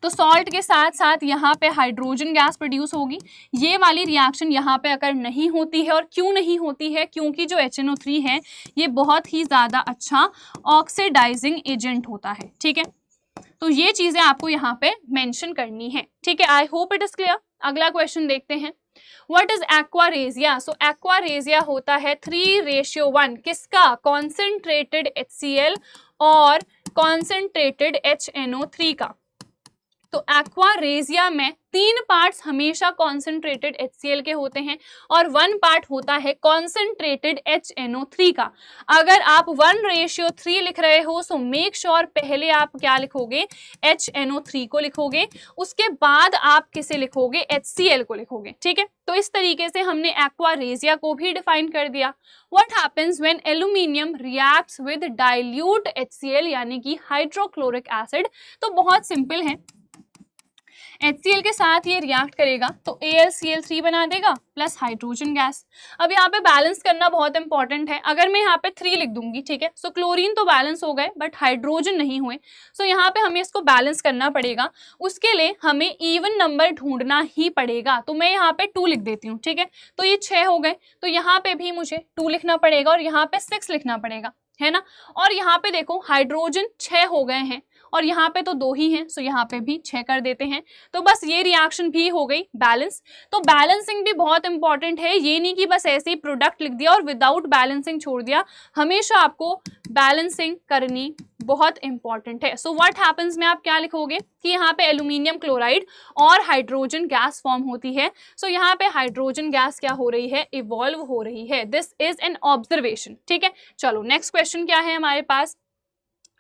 तो सॉल्ट के साथ साथ यहाँ पे हाइड्रोजन गैस प्रोड्यूस होगी। ये वाली रिएक्शन यहाँ पे अगर नहीं होती है, और क्यों नहीं होती है, क्योंकि जो HNO3 है ये बहुत ही ज़्यादा अच्छा ऑक्सीडाइजिंग एजेंट होता है, ठीक है। तो ये चीज़ें आपको यहाँ पे मेंशन करनी है, ठीक है। I hope it is clear. अगला क्वेश्चन देखते हैं। What is aquaresia? So aquaresia होता है 3:1 किसका, कॉन्सेंट्रेटेड HCl और कॉन्सेंट्रेटेड HNO3 का। तो एक्वारेजिया में 3 पार्ट्स हमेशा कॉन्सेंट्रेटेड HCl के होते हैं और 1 पार्ट होता है कॉन्सेंट्रेटेड HNO3 का। अगर आप 1:3 लिख रहे हो सो मेक श्योर पहले आप क्या लिखोगे, HNO3 को लिखोगे, उसके बाद आप किसे लिखोगे, HCl को लिखोगे, ठीक है। तो इस तरीके से हमने एक्वारेजिया को भी डिफाइन कर दिया। What happens when aluminium reacts with dilute HCl यानी कि हाइड्रोक्लोरिक एसिड? तो बहुत सिंपल है, HCl के साथ ये रिएक्ट करेगा तो AlCl3 बना देगा प्लस हाइड्रोजन गैस। अब यहाँ पे बैलेंस करना बहुत इंपॉर्टेंट है। अगर मैं यहाँ पे 3 लिख दूंगी, ठीक है, सो क्लोरीन तो बैलेंस हो गए बट हाइड्रोजन नहीं हुए, सो यहाँ पे हमें इसको बैलेंस करना पड़ेगा। उसके लिए हमें इवन नंबर ढूंढना ही पड़ेगा। तो मैं यहाँ पे 2 लिख देती हूँ, ठीक है। तो ये 6 हो गए, तो यहाँ पे भी मुझे 2 लिखना पड़ेगा और यहाँ पे 6 लिखना पड़ेगा, है ना। और यहाँ पे देखो हाइड्रोजन 6 हो गए हैं और यहाँ पे तो 2 ही हैं, सो यहाँ पे भी 6 कर देते हैं। तो बस ये रिएक्शन भी हो गई बैलेंस। तो बैलेंसिंग भी बहुत इंपॉर्टेंट है, ये नहीं कि बस ऐसे ही प्रोडक्ट लिख दिया और विदाउट बैलेंसिंग छोड़ दिया। हमेशा आपको बैलेंसिंग करनी बहुत इंपॉर्टेंट है। सो व्हाट हैपेंस में आप क्या लिखोगे कि यहाँ पे एल्यूमिनियम क्लोराइड और हाइड्रोजन गैस फॉर्म होती है। सो यहाँ पे हाइड्रोजन गैस क्या हो रही है, इवॉल्व हो रही है। दिस इज एन ऑब्जर्वेशन, ठीक है। चलो नेक्स्ट क्वेश्चन क्या है हमारे पास,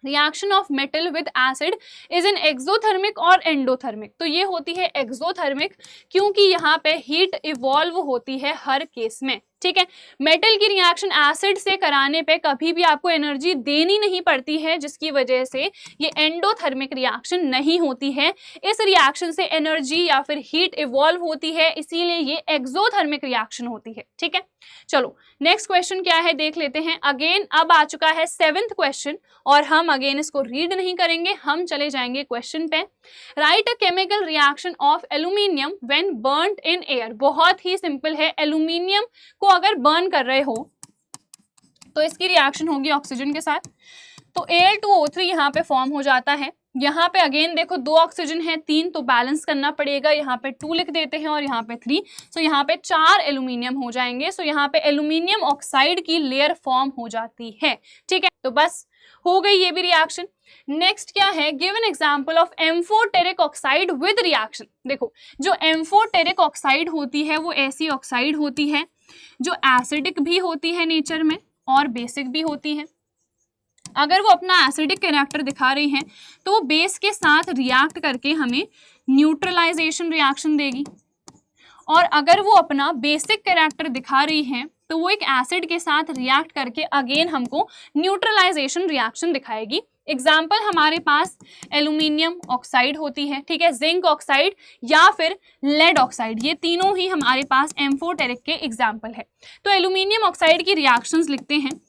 reaction of metal with acid is an exothermic और एंडोथर्मिक। तो ये होती है एक्सोथर्मिक क्योंकि यहाँ पे हीट इवॉल्व होती है हर केस में, ठीक है। मेटल की रिएक्शन एसिड से कराने पे कभी भी आपको एनर्जी देनी नहीं पड़ती है, जिसकी वजह से ये एंडोथर्मिक रिएक्शन नहीं होती है। इस रिएक्शन से एनर्जी या फिर हीट इवॉल्व होती है, इसीलिए ये एक्सोथर्मिक रिएक्शन होती है, ठीक है। चलो नेक्स्ट क्वेश्चन क्या है देख लेते हैं। अगेन अब आ चुका है 7th क्वेश्चन और हम अगेन इसको रीड नहीं करेंगे, हम चले जाएंगे क्वेश्चन पे। Right a chemical reaction of aluminium when burned in air. बहुत ही सिंपल है, एल्यूमिनियम को अगर बर्न कर रहे हो तो इसकी रिएक्शन होगी ऑक्सीजन के साथ, तो Al2O3 यहाँ पे फॉर्म हो जाता है। यहाँ पे अगेन देखो 2 ऑक्सीजन है, 3, तो बैलेंस करना पड़ेगा। यहाँ पे 2 लिख देते हैं और यहाँ पे 3, सो यहाँ पे 4 एल्यूमिनियम हो जाएंगे। सो यहाँ पे एल्यूमिनियम ऑक्साइड की लेयर फॉर्म हो जाती है, ठीक है। तो बस हो गई ये भी रिएक्शन। नेक्स्ट क्या है, give an example of amphoteric oxide with reaction. देखो जो एम्फोटेरिक ऑक्साइड होती है वो ऐसी ऑक्साइड होती है जो एसिडिक भी होती है नेचर में और बेसिक भी होती है। अगर वो अपना एसिडिक कैरेक्टर दिखा रही हैं तो वो बेस के साथ रिएक्ट करके हमें न्यूट्रलाइजेशन रिएक्शन देगी, और अगर वो अपना बेसिक कैरेक्टर दिखा रही हैं तो वो एक एसिड के साथ रिएक्ट करके अगेन हमको न्यूट्रलाइजेशन रिएक्शन दिखाएगी। एग्जाम्पल हमारे पास एल्यूमिनियम ऑक्साइड होती है, ठीक है, जिंक ऑक्साइड या फिर लेड ऑक्साइड, ये तीनों ही हमारे पास एम्फोटेरिक के एग्जाम्पल है। तो एल्यूमिनियम ऑक्साइड की रिएक्शंस लिखते हैं।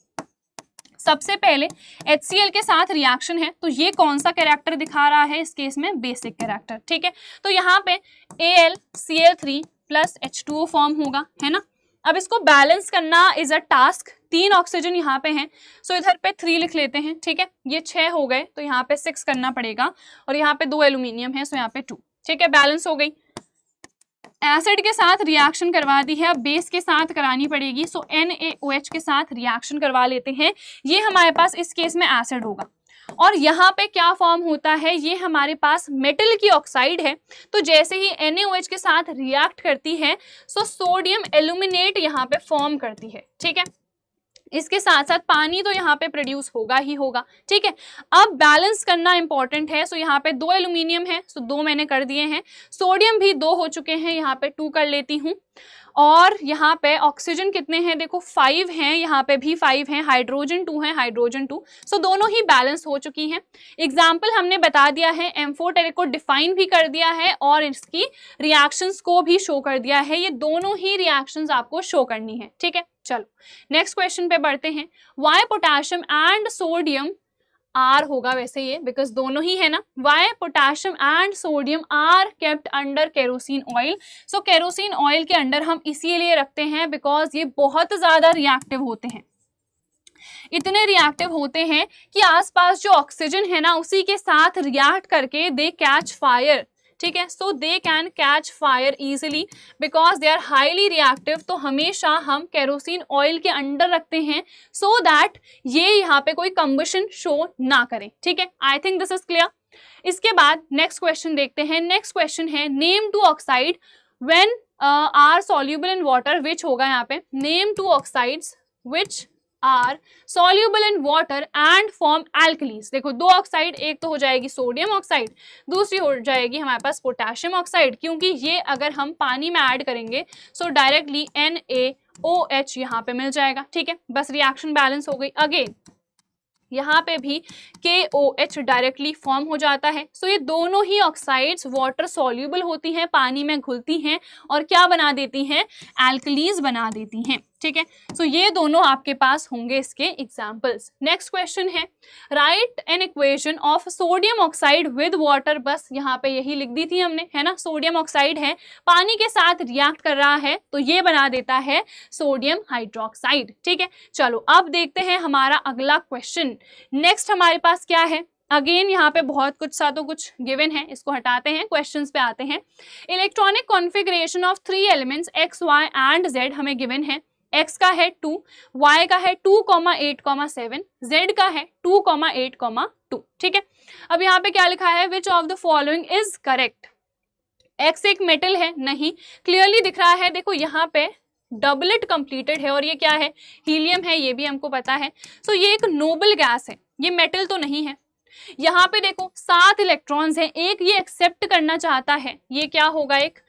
सबसे पहले HCl के साथ रिएक्शन है, तो ये कौन सा कैरेक्टर दिखा रहा है, इस केस में बेसिक कैरेक्टर, ठीक है। तो यहाँ पे AlCl3 प्लस H2O फॉर्म होगा, है ना। अब इसको बैलेंस करना इज अ टास्क। 3 ऑक्सीजन यहाँ पे हैं, सो इधर पे 3 लिख लेते हैं, ठीक है। ये 6 हो गए तो यहाँ पे 6 करना पड़ेगा और यहाँ पे 2 एल्यूमिनियम है, सो यहाँ पे 2, ठीक है, बैलेंस हो गई। एसिड के साथ रिएक्शन करवा दी है, अब बेस के साथ करानी पड़ेगी, सो NaOH के साथ रिएक्शन करवा लेते हैं। ये हमारे पास इस केस में एसिड होगा और यहाँ पे क्या फॉर्म होता है, ये हमारे पास मेटल की ऑक्साइड है। तो जैसे ही NaOH के साथ रिएक्ट करती है सो सोडियम एल्यूमिनेट यहाँ पे फॉर्म करती है, ठीक है। इसके साथ साथ पानी तो यहाँ पे प्रोड्यूस होगा ही होगा, ठीक है। अब बैलेंस करना इंपॉर्टेंट है। सो यहाँ पे 2 एल्यूमिनियम है, सो 2 मैंने कर दिए हैं। सोडियम भी 2 हो चुके हैं, यहाँ पे 2 कर लेती हूँ। और यहाँ पे ऑक्सीजन कितने हैं, देखो 5 हैं, यहाँ पे भी 5 हैं, हाइड्रोजन 2 है, हाइड्रोजन 2। सो दोनों ही बैलेंस हो चुकी हैं। एग्जाम्पल हमने बता दिया है, M4 टेरिक को डिफाइन भी कर दिया है और इसकी रिएक्शंस को भी शो कर दिया है। ये दोनों ही रिएक्शंस आपको शो करनी है, ठीक है। चलो नेक्स्ट क्वेश्चन पे बढ़ते हैं। Why potassium and sodium are होगा वैसे ये, बिकॉज दोनों ही है ना। Why potassium and sodium are kept under kerosene oil. So kerosene oil के अंडर हम इसीलिए रखते हैं बिकॉज ये बहुत ज्यादा रिएक्टिव होते हैं। इतने रिएक्टिव होते हैं कि आसपास जो ऑक्सीजन है ना उसी के साथ रिएक्ट करके दे कैच फायर, ठीक है। So they can catch fire easily because they are highly reactive. तो हमेशा हम केरोसिन ऑयल के अंडर रखते हैं सो दैट ये यहाँ पे कोई कंबशन शो ना करें, ठीक है। I think this is clear. इसके बाद नेक्स्ट क्वेश्चन देखते हैं। नेक्स्ट क्वेश्चन है name 2 oxide when are soluble in water, which होगा यहाँ पे name 2 oxides which are soluble in water and form alkalis. देखो 2 ऑक्साइड, एक तो हो जाएगी सोडियम ऑक्साइड, दूसरी हो जाएगी हमारे पास पोटेशियम ऑक्साइड, क्योंकि ये अगर हम पानी में ऐड करेंगे सो डायरेक्टली NaOH यहाँ पे मिल जाएगा, ठीक है। बस रिएक्शन बैलेंस हो गई। अगेन यहाँ पे भी KOH डायरेक्टली फॉर्म हो जाता है। सो ये दोनों ही ऑक्साइड्स वाटर सॉल्युबल होती हैं, पानी में घुलती हैं और क्या बना देती हैं, एल्कलीज बना देती हैं, ठीक है। सो ये दोनों आपके पास होंगे इसके एग्जाम्पल्स। नेक्स्ट क्वेश्चन है right an equation of sodium oxide with water. बस यहाँ पे यही लिख दी थी हमने, है ना। सोडियम ऑक्साइड है, पानी के साथ रिएक्ट कर रहा है तो ये बना देता है सोडियम हाइड्रोक्साइड, ठीक है। चलो अब देखते हैं हमारा अगला क्वेश्चन। नेक्स्ट हमारे पास क्या है। अगेन यहाँ पे बहुत कुछ सा तो कुछ गिवन है, इसको हटाते हैं, क्वेश्चंस पे आते हैं। Electronic configuration of 3 elements X, Y and Z हमें गिवन है। X का है 2, Y का है 2,8,7, Z का है 2,8,2, ठीक है। अब यहाँ पे क्या लिखा है, which of the following is correct. X एक मेटल है, नहीं, क्लियरली दिख रहा है। देखो यहाँ पे डबलेट कंप्लीटेड है और ये क्या है, हीलियम है, ये भी हमको पता है। सो ये एक नोबल गैस है, ये मेटल तो नहीं है। यहाँ पे देखो 7 इलेक्ट्रॉन्स हैं, एक ये एक्सेप्ट करना चाहता है, ये क्या होगा, एक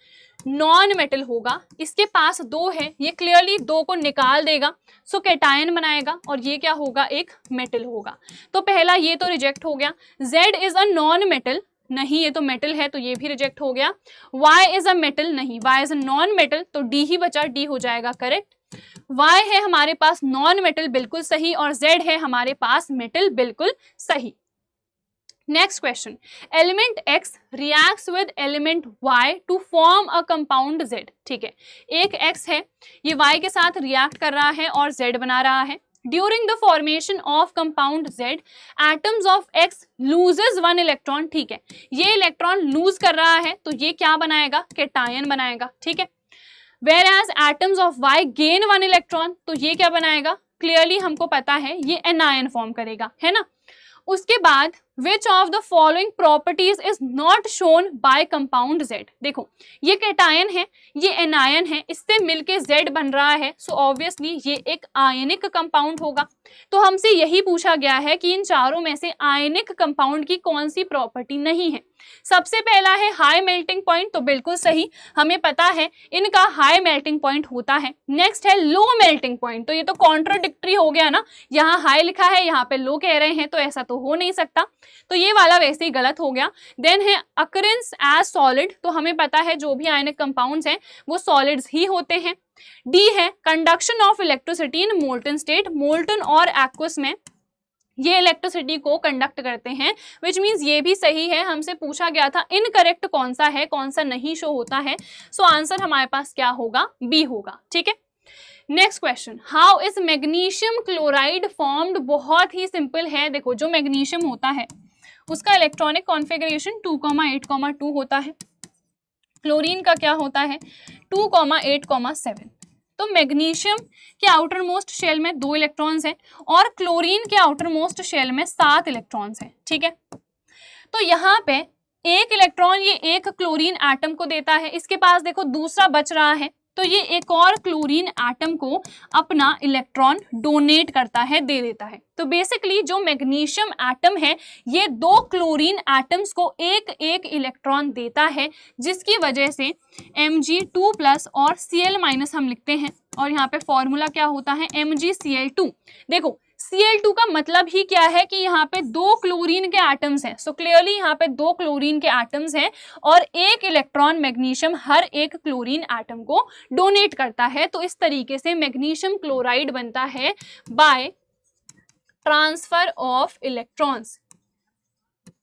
नॉन मेटल होगा। इसके पास 2 है, ये क्लियरली 2 को निकाल देगा, सो कैटायन बनाएगा और ये क्या होगा, एक मेटल होगा। तो पहला ये तो रिजेक्ट हो गया। Z is a non metal, नहीं ये तो मेटल है तो ये भी रिजेक्ट हो गया। Y इज अ मेटल, नहीं, Y is a non metal, तो D ही बचा, D हो जाएगा करेक्ट। Y है हमारे पास नॉन मेटल, बिल्कुल सही, और Z है हमारे पास मेटल, बिल्कुल सही। Next question, element X reacts with element Y to form a compound Z, ठीक है। एक X है, ये Y के साथ रिएक्ट कर रहा है और Z बना रहा है। During the formation of compound Z, atoms of X loses 1 electron, ठीक है। ये इलेक्ट्रॉन लूज कर रहा है तो ये क्या बनाएगा, कैटायन बनाएगा, ठीक है। Whereas atoms of Y gain 1 electron, तो ये क्या बनाएगा, क्लियरली हमको पता है ये एनायन फॉर्म करेगा, है ना। उसके बाद विच of the following properties is not shown by compound Z। देखो ये कैटायन है, ये एनायन है, इससे मिलके Z बन रहा है, सो ऑब्वियसली ये एक आयनिक कंपाउंड होगा। तो हमसे यही पूछा गया है कि इन चारों में से आयनिक कंपाउंड की कौन सी प्रॉपर्टी नहीं है। सबसे पहला है हाई मेल्टिंग पॉइंट, तो बिल्कुल सही, हमें पता है इनका हाई मेल्टिंग पॉइंट होता है। नेक्स्ट है लो मेल्टिंग पॉइंट, तो ये तो कॉन्ट्राडिक्टरी हो गया ना, यहाँ हाई लिखा है, यहाँ पे लो कह रहे हैं, तो ऐसा तो हो नहीं सकता, तो ये वाला वैसे ही गलत हो गया। देन है अकरेंस एज सॉलिड, तो हमें पता है जो भी आयनिक कंपाउंड्स हैं वो सॉलिड्स ही होते हैं। डी है conduction of electricity in molten state, molten और एक्वस में ये इलेक्ट्रिसिटी को कंडक्ट करते हैं, विच मीन्स ये भी सही है। हमसे पूछा गया था इनकरेक्ट कौन सा है, कौन सा नहीं शो होता है, सो आंसर हमारे पास क्या होगा, बी होगा, ठीक है। Next question, how is magnesium chloride formed. बहुत ही सिंपल है, देखो जो मैग्नीशियम होता है उसका इलेक्ट्रॉनिक कॉन्फ़िगरेशन 2,8,2 होता है, क्लोरीन का क्या होता है 2,8,7। तो मैग्नीशियम के आउटर मोस्ट शेल में 2 इलेक्ट्रॉन्स हैं और क्लोरीन के आउटर मोस्ट शेल में 7 इलेक्ट्रॉन्स हैं, ठीक है। तो यहाँ पे एक इलेक्ट्रॉन ये एक क्लोरीन एटम को देता है, इसके पास देखो दूसरा बच रहा है, तो ये एक और क्लोरीन एटम को अपना इलेक्ट्रॉन डोनेट करता है, दे देता है। तो बेसिकली जो मैग्नीशियम एटम है ये 2 क्लोरीन एटम्स को एक एक इलेक्ट्रॉन देता है, जिसकी वजह से Mg2+ और Cl- हम लिखते हैं, और यहाँ पे फॉर्मूला क्या होता है MgCl2। देखो Cl2 का मतलब ही क्या है कि यहाँ पे 2 क्लोरीन के एटम्स हैं, सो क्लियरली यहाँ पे 2 क्लोरीन के एटम्स हैं और एक इलेक्ट्रॉन मैग्नीशियम हर एक क्लोरीन एटम को डोनेट करता है। तो इस तरीके से मैग्नीशियम क्लोराइड बनता है बाय ट्रांसफर ऑफ इलेक्ट्रॉन्स।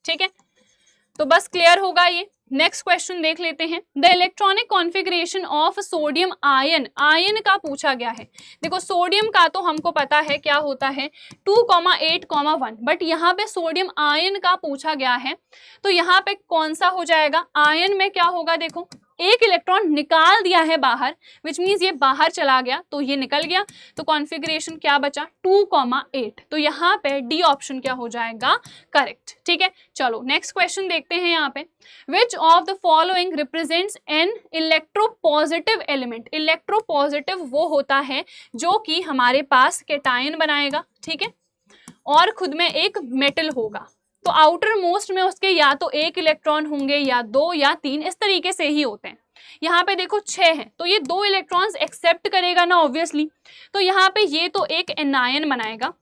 ठीक है, तो बस क्लियर होगा ये। नेक्स्ट क्वेश्चन देख लेते हैं। The electronic configuration of sodium ion, ion का पूछा गया है। देखो सोडियम का तो हमको पता है क्या होता है 2,8,1, बट यहाँ पे सोडियम आयन का पूछा गया है, तो यहाँ पे कौन सा हो जाएगा? आयन में क्या होगा? देखो एक इलेक्ट्रॉन निकाल दिया है बाहर, विच मीन्स ये बाहर चला गया, तो ये निकल गया, तो कॉन्फ़िगरेशन क्या बचा 2,8, तो यहाँ पे डी ऑप्शन क्या हो जाएगा? करेक्ट। ठीक है, चलो नेक्स्ट क्वेश्चन देखते हैं। यहाँ पे विच of the following represents an electropositive element. Electropositive वो होता है जो कि हमारे पास कैटायन बनाएगा, ठीक है, और खुद में एक मेटल होगा। तो आउटर मोस्ट में उसके या तो एक इलेक्ट्रॉन होंगे या 2 या 3, इस तरीके से ही होते हैं। यहाँ पे देखो 6 हैं, तो ये 2 इलेक्ट्रॉन्स एक्सेप्ट करेगा ना ऑब्वियसली, तो यहाँ पे ये तो एक एनायन बनाएगा,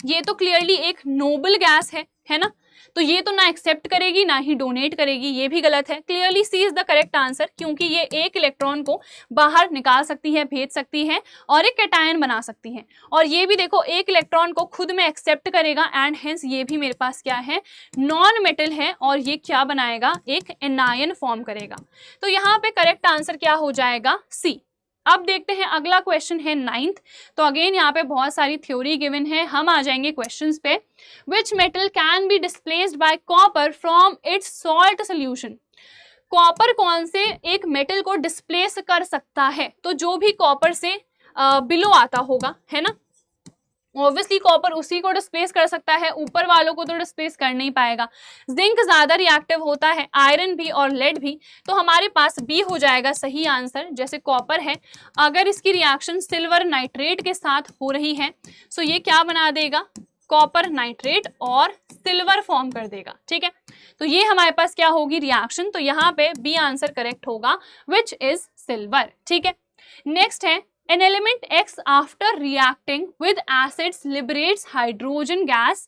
ये तो क्लियरली एक नोबल गैस है ना, तो ये तो ना एक्सेप्ट करेगी ना ही डोनेट करेगी, ये भी गलत है। Clearly see is the correct answer, क्योंकि ये एक इलेक्ट्रॉन को बाहर निकाल सकती है, भेज सकती है और एक कैटायन बना सकती है, और ये भी देखो एक इलेक्ट्रॉन को खुद में एक्सेप्ट करेगा, एंड हेंस ये भी मेरे पास क्या है? नॉन मेटल है, और ये क्या बनाएगा? एक एनायन फॉर्म करेगा। तो यहाँ पे करेक्ट आंसर क्या हो जाएगा? सी। अब देखते हैं अगला क्वेश्चन है 9th। तो अगेन यहाँ पे बहुत सारी थ्योरी गिवन है, हम आ जाएंगे क्वेश्चंस पे। Which metal can be displaced by copper from its salt solution. Copper कौन से एक मेटल को डिस्प्लेस कर सकता है? तो जो भी कॉपर से बिलो आता होगा, है ना, ऑब्वियसली कॉपर उसी को डिस्प्लेस कर सकता है, ऊपर वालों को तो डिस्प्लेस कर नहीं पाएगा। जिंक ज्यादा रिएक्टिव होता है, आयरन भी और लेड भी, तो हमारे पास बी हो जाएगा सही आंसर। जैसे कॉपर है, अगर इसकी रिएक्शन सिल्वर नाइट्रेट के साथ हो रही है, सो ये क्या बना देगा? कॉपर नाइट्रेट और सिल्वर फॉर्म कर देगा। ठीक है, तो ये हमारे पास क्या होगी रिएक्शन, तो यहाँ पे बी आंसर करेक्ट होगा, विच इज सिल्वर। ठीक है, नेक्स्ट है an element X after reacting with acids liberates hydrogen gas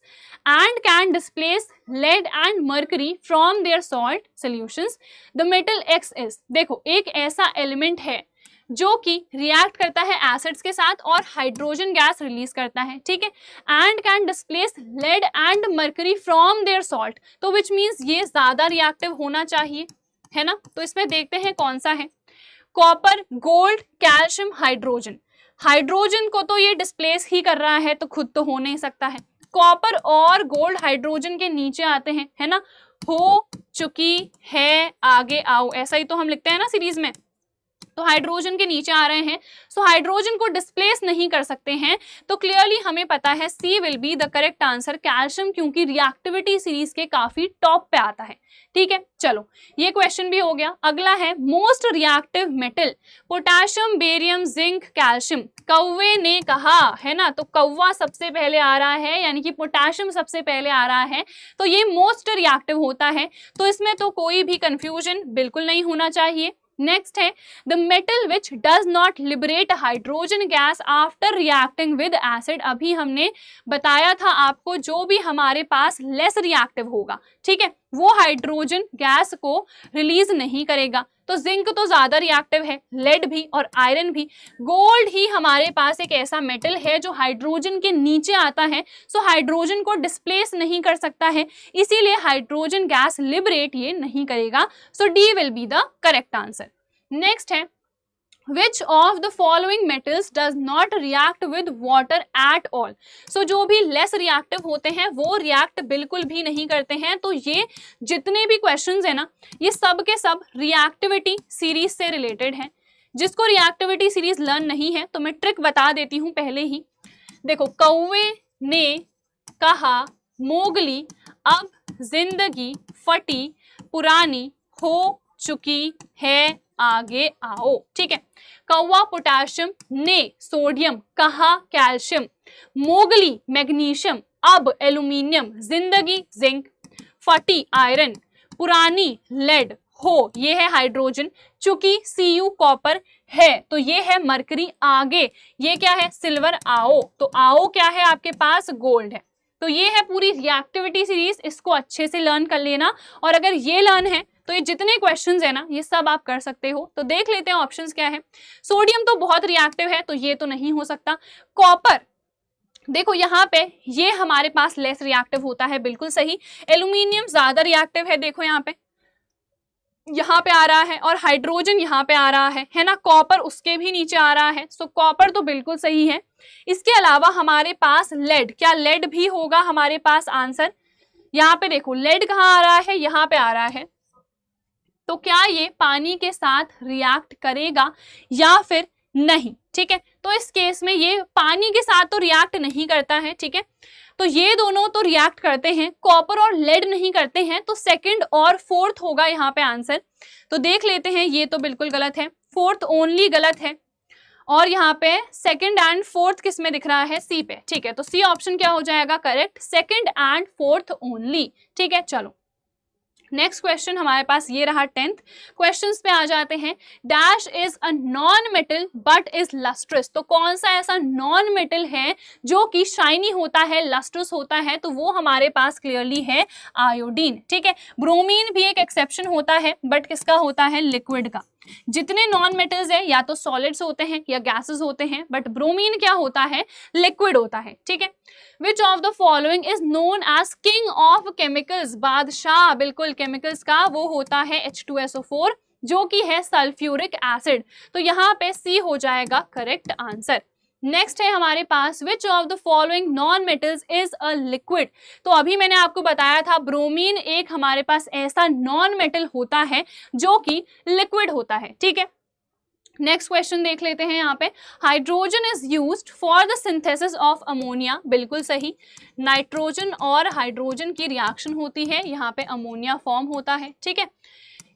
and can displace lead and mercury from their salt solutions. The metal X is, देखो एक ऐसा element है जो कि रिएक्ट करता है एसिड्स के साथ और हाइड्रोजन गैस रिलीज करता है, ठीक है, and can displace lead and mercury from their salt, तो विच मीन्स ये ज्यादा रिएक्टिव होना चाहिए, है ना। तो इसमें देखते हैं कौन सा है। Copper, gold, calcium, hydrogen. Hydrogen को तो ये डिस्प्लेस ही कर रहा है, तो खुद तो हो नहीं सकता है। कॉपर और गोल्ड हाइड्रोजन के नीचे आते हैं, है ना, हो चुकी है, आगे आओ, ऐसा ही तो हम लिखते हैं ना सीरीज में, तो हाइड्रोजन के नीचे आ रहे हैं, सो हाइड्रोजन को डिस्प्लेस नहीं कर सकते हैं, तो क्लियरली हमें पता है C will be the correct answer, calcium, क्योंकि रिएक्टिविटी सीरीज के काफी टॉप पे आता है। ठीक है, चलो ये क्वेश्चन भी हो गया। अगला है most reactive metal, potassium, barium, zinc, calcium. कौवे ने कहा, है ना, तो कौवा सबसे पहले आ रहा है, यानी कि पोटेशियम सबसे पहले आ रहा है, तो ये मोस्ट रिएक्टिव होता है, तो इसमें तो कोई भी कंफ्यूजन बिल्कुल नहीं होना चाहिए। नेक्स्ट है the metal which does not liberate hydrogen gas after reacting with acid. अभी हमने बताया था आपको, जो भी हमारे पास लेस रिएक्टिव होगा, ठीक है, वो हाइड्रोजन गैस को रिलीज नहीं करेगा। तो जिंक तो ज्यादा रिएक्टिव है, लेड भी और आयरन भी। गोल्ड ही हमारे पास एक ऐसा मेटल है जो हाइड्रोजन के नीचे आता है, सो हाइड्रोजन को डिस्प्लेस नहीं कर सकता है, इसीलिए हाइड्रोजन गैस लिबरेट ये नहीं करेगा, so D will be the correct answer. Next है Which of the following metals does not react with water at all? So जो भी लेस रिएक्टिव होते हैं वो रिएक्ट बिल्कुल भी नहीं करते हैं। तो ये जितने भी क्वेश्चंस है ना, ये सब के सब रिएक्टिविटी सीरीज से रिलेटेड हैं। जिसको रिएक्टिविटी सीरीज लर्न नहीं है तो मैं ट्रिक बता देती हूँ पहले ही। देखो, कौवे ने कहा मोगली, अब जिंदगी फटी पुरानी हो चुकी है, आगे आओ, ठीक है। कौवा पोटाशियम, ने सोडियम, कहा कैल्शियम, मोगली मैग्नीशियम, अब एल्यूमिनियम, जिंदगी जिंक, फटी आयरन, पुरानी लेड, हो ये है हाइड्रोजन, चूंकि Cu कॉपर है तो ये है मरकरी, आगे ये क्या है सिल्वर, आओ तो आओ क्या है आपके पास गोल्ड है। तो ये है पूरी रिएक्टिविटी सीरीज, इसको अच्छे से लर्न कर लेना और अगर ये लर्न है तो ये जितने क्वेश्चंस है ना ये सब आप कर सकते हो। तो देख लेते हैं ऑप्शंस क्या है। सोडियम तो बहुत रिएक्टिव है तो ये तो नहीं हो सकता। कॉपर देखो यहाँ पे ये हमारे पास लेस रिएक्टिव होता है, बिल्कुल सही। एल्यूमिनियम ज्यादा रिएक्टिव है, देखो यहाँ पे आ रहा है और हाइड्रोजन यहाँ पे आ रहा है ना। कॉपर उसके भी नीचे आ रहा है, सो कॉपर तो बिल्कुल सही है। इसके अलावा हमारे पास लेड, क्या लेड भी होगा हमारे पास आंसर? यहाँ पे देखो लेड कहाँ आ रहा है, यहाँ पे आ रहा है। तो क्या ये पानी के साथ रिएक्ट करेगा या फिर नहीं, ठीक है। तो इस केस में ये पानी के साथ तो रिएक्ट नहीं करता है, ठीक है। तो ये दोनों तो रिएक्ट करते हैं, कॉपर और लेड नहीं करते हैं, तो सेकंड और फोर्थ होगा यहाँ पे आंसर। तो देख लेते हैं, ये तो बिल्कुल गलत है, फोर्थ ओनली गलत है और यहाँ पे सेकंड एंड फोर्थ किस में दिख रहा है, सी पे, ठीक है। तो सी ऑप्शन क्या हो जाएगा correct, second and fourth only, ठीक है। चलो नेक्स्ट क्वेश्चन हमारे पास ये रहा 10th। क्वेश्चंस पे आ जाते हैं। Dash is a non metal but is lustrous, तो कौन सा ऐसा नॉन मेटल है जो कि शाइनी होता है, लस्ट्रस होता है, तो वो हमारे पास क्लियरली है आयोडीन, ठीक है। ब्रोमीन भी एक एक्सेप्शन होता है बट किसका होता है, लिक्विड का। जितने नॉन मेटल्स है या तो सॉलिड्स होते हैं या गैसेस होते हैं, बट ब्रोमीन क्या होता है, लिक्विड होता है, ठीक है। Which of the following is known as king of chemicals, बादशाह बिल्कुल केमिकल्स का वो होता है H2SO4 जो कि है सल्फ्यूरिक एसिड। तो यहाँ पे सी हो जाएगा करेक्ट आंसर। नेक्स्ट है हमारे पास which of the following non metals is a liquid. तो अभी मैंने आपको बताया था ब्रोमीन एक हमारे पास ऐसा नॉन मेटल होता है जो कि लिक्विड होता है, ठीक है। नेक्स्ट क्वेश्चन देख लेते हैं यहाँ पे। Hydrogen is used for the synthesis of ammonia, बिल्कुल सही। नाइट्रोजन और हाइड्रोजन की रिएक्शन होती है, यहाँ पे अमोनिया फॉर्म होता है, ठीक है।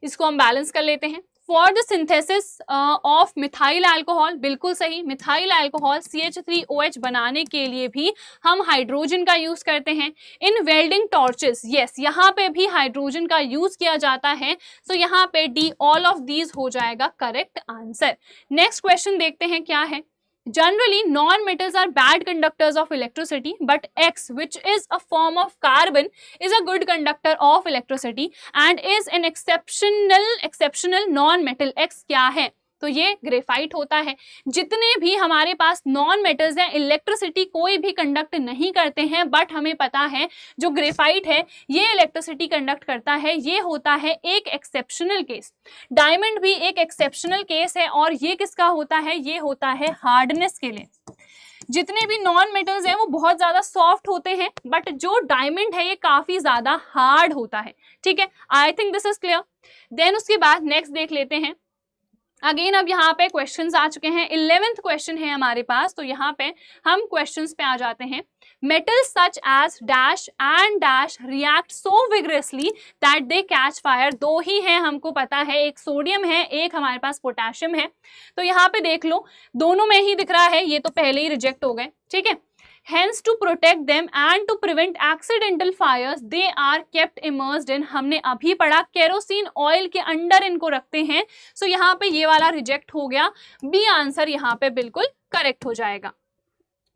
इसको हम बैलेंस कर लेते हैं। For the synthesis of methyl alcohol, बिल्कुल सही। मिथाइल अल्कोहल CH3OH बनाने के लिए भी हम हाइड्रोजन का यूज करते हैं। इन वेल्डिंग टॉर्चेस, यस यहाँ पे भी हाइड्रोजन का यूज किया जाता है। सो यहाँ पे डी ऑल ऑफ दीज हो जाएगा करेक्ट आंसर। नेक्स्ट क्वेश्चन देखते हैं क्या है। Generally, non-metals are bad conductors of electricity, but X, which is a form of carbon, is a good conductor of electricity and is an exceptional non-metal. X क्या है? तो ये graphite होता है। जितने भी हमारे पास नॉन मेटल्स हैं, इलेक्ट्रिसिटी कोई भी कंडक्ट नहीं करते हैं, बट हमें पता है जो ग्रेफाइट है ये इलेक्ट्रिसिटी कंडक्ट करता है, ये होता है एक एक्सेप्शनल केस। डायमंड भी एक एक्सेप्शनल केस है और ये किसका होता है, ये होता है हार्डनेस के लिए। जितने भी नॉन मेटल्स हैं वो बहुत ज्यादा सॉफ्ट होते हैं, बट जो डायमंड है ये काफी ज्यादा हार्ड होता है, ठीक है। I think this is clear. Then उसके बाद नेक्स्ट देख लेते हैं। अगेन अब यहाँ पे क्वेश्चंस आ चुके हैं। 11th क्वेश्चन है हमारे पास, तो यहाँ पे हम क्वेश्चंस पे आ जाते हैं। Metals such as dash and dash react so vigorously that they catch fire. दो ही हैं हमको पता है, एक सोडियम है, एक हमारे पास पोटेशियम है। तो यहाँ पे देख लो दोनों में ही दिख रहा है, ये तो पहले ही रिजेक्ट हो गए, ठीक है। Hence to protect them and to prevent accidental fires, they are kept immersed in, हमने अभी पढ़ा केरोसिन ऑयल के अंडर इनको रखते हैं। सो यहाँ पे ये वाला रिजेक्ट हो गया, बी आंसर यहाँ पे बिल्कुल करेक्ट हो जाएगा।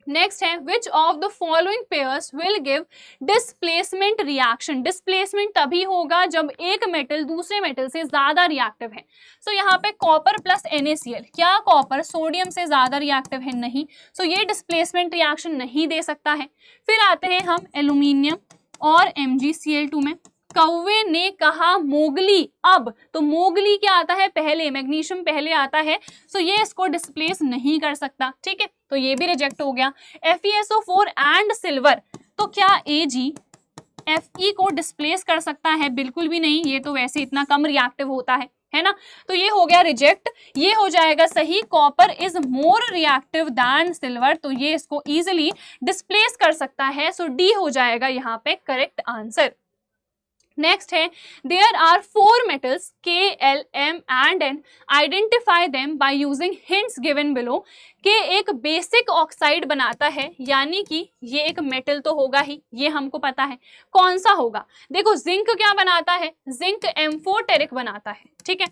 नेक्स्ट है which of the following pairs will give displacement reaction. Displacement तभी होगा जब एक मेटल दूसरे मेटल से ज्यादा रिएक्टिव है। सो यहाँ पे कॉपर प्लस NaCl, क्या कॉपर सोडियम से ज्यादा रिएक्टिव है, नहीं। सो ये डिस्प्लेसमेंट रिएक्शन नहीं दे सकता है। फिर आते हैं हम एल्यूमिनियम और MgCl2 में। कौवे ने कहा मोगली, अब तो मोगली क्या आता है पहले, मैग्नीशियम पहले आता है। सो ये इसको डिस्प्लेस नहीं कर सकता, ठीक है। तो ये भी रिजेक्ट हो गया। FeSO4 एंड सिल्वर, तो क्या Ag Fe को डिस्प्लेस कर सकता है, बिल्कुल भी नहीं, ये तो वैसे इतना कम रिएक्टिव होता है ना। तो ये हो गया रिजेक्ट। ये हो जाएगा सही, copper is more reactive than silver, तो ये इसको इजिली डिस्प्लेस कर सकता है। सो डी हो जाएगा यहाँ पे करेक्ट आंसर। नेक्स्ट है there are 4 metals K, L, M and N, identify them by using hints given below. के एक बेसिक ऑक्साइड बनाता है, यानी कि ये एक मेटल तो होगा ही, ये हमको पता है। कौन सा होगा? देखो जिंक क्या बनाता है? जिंक एम्फोटेरिक बनाता है, ठीक है।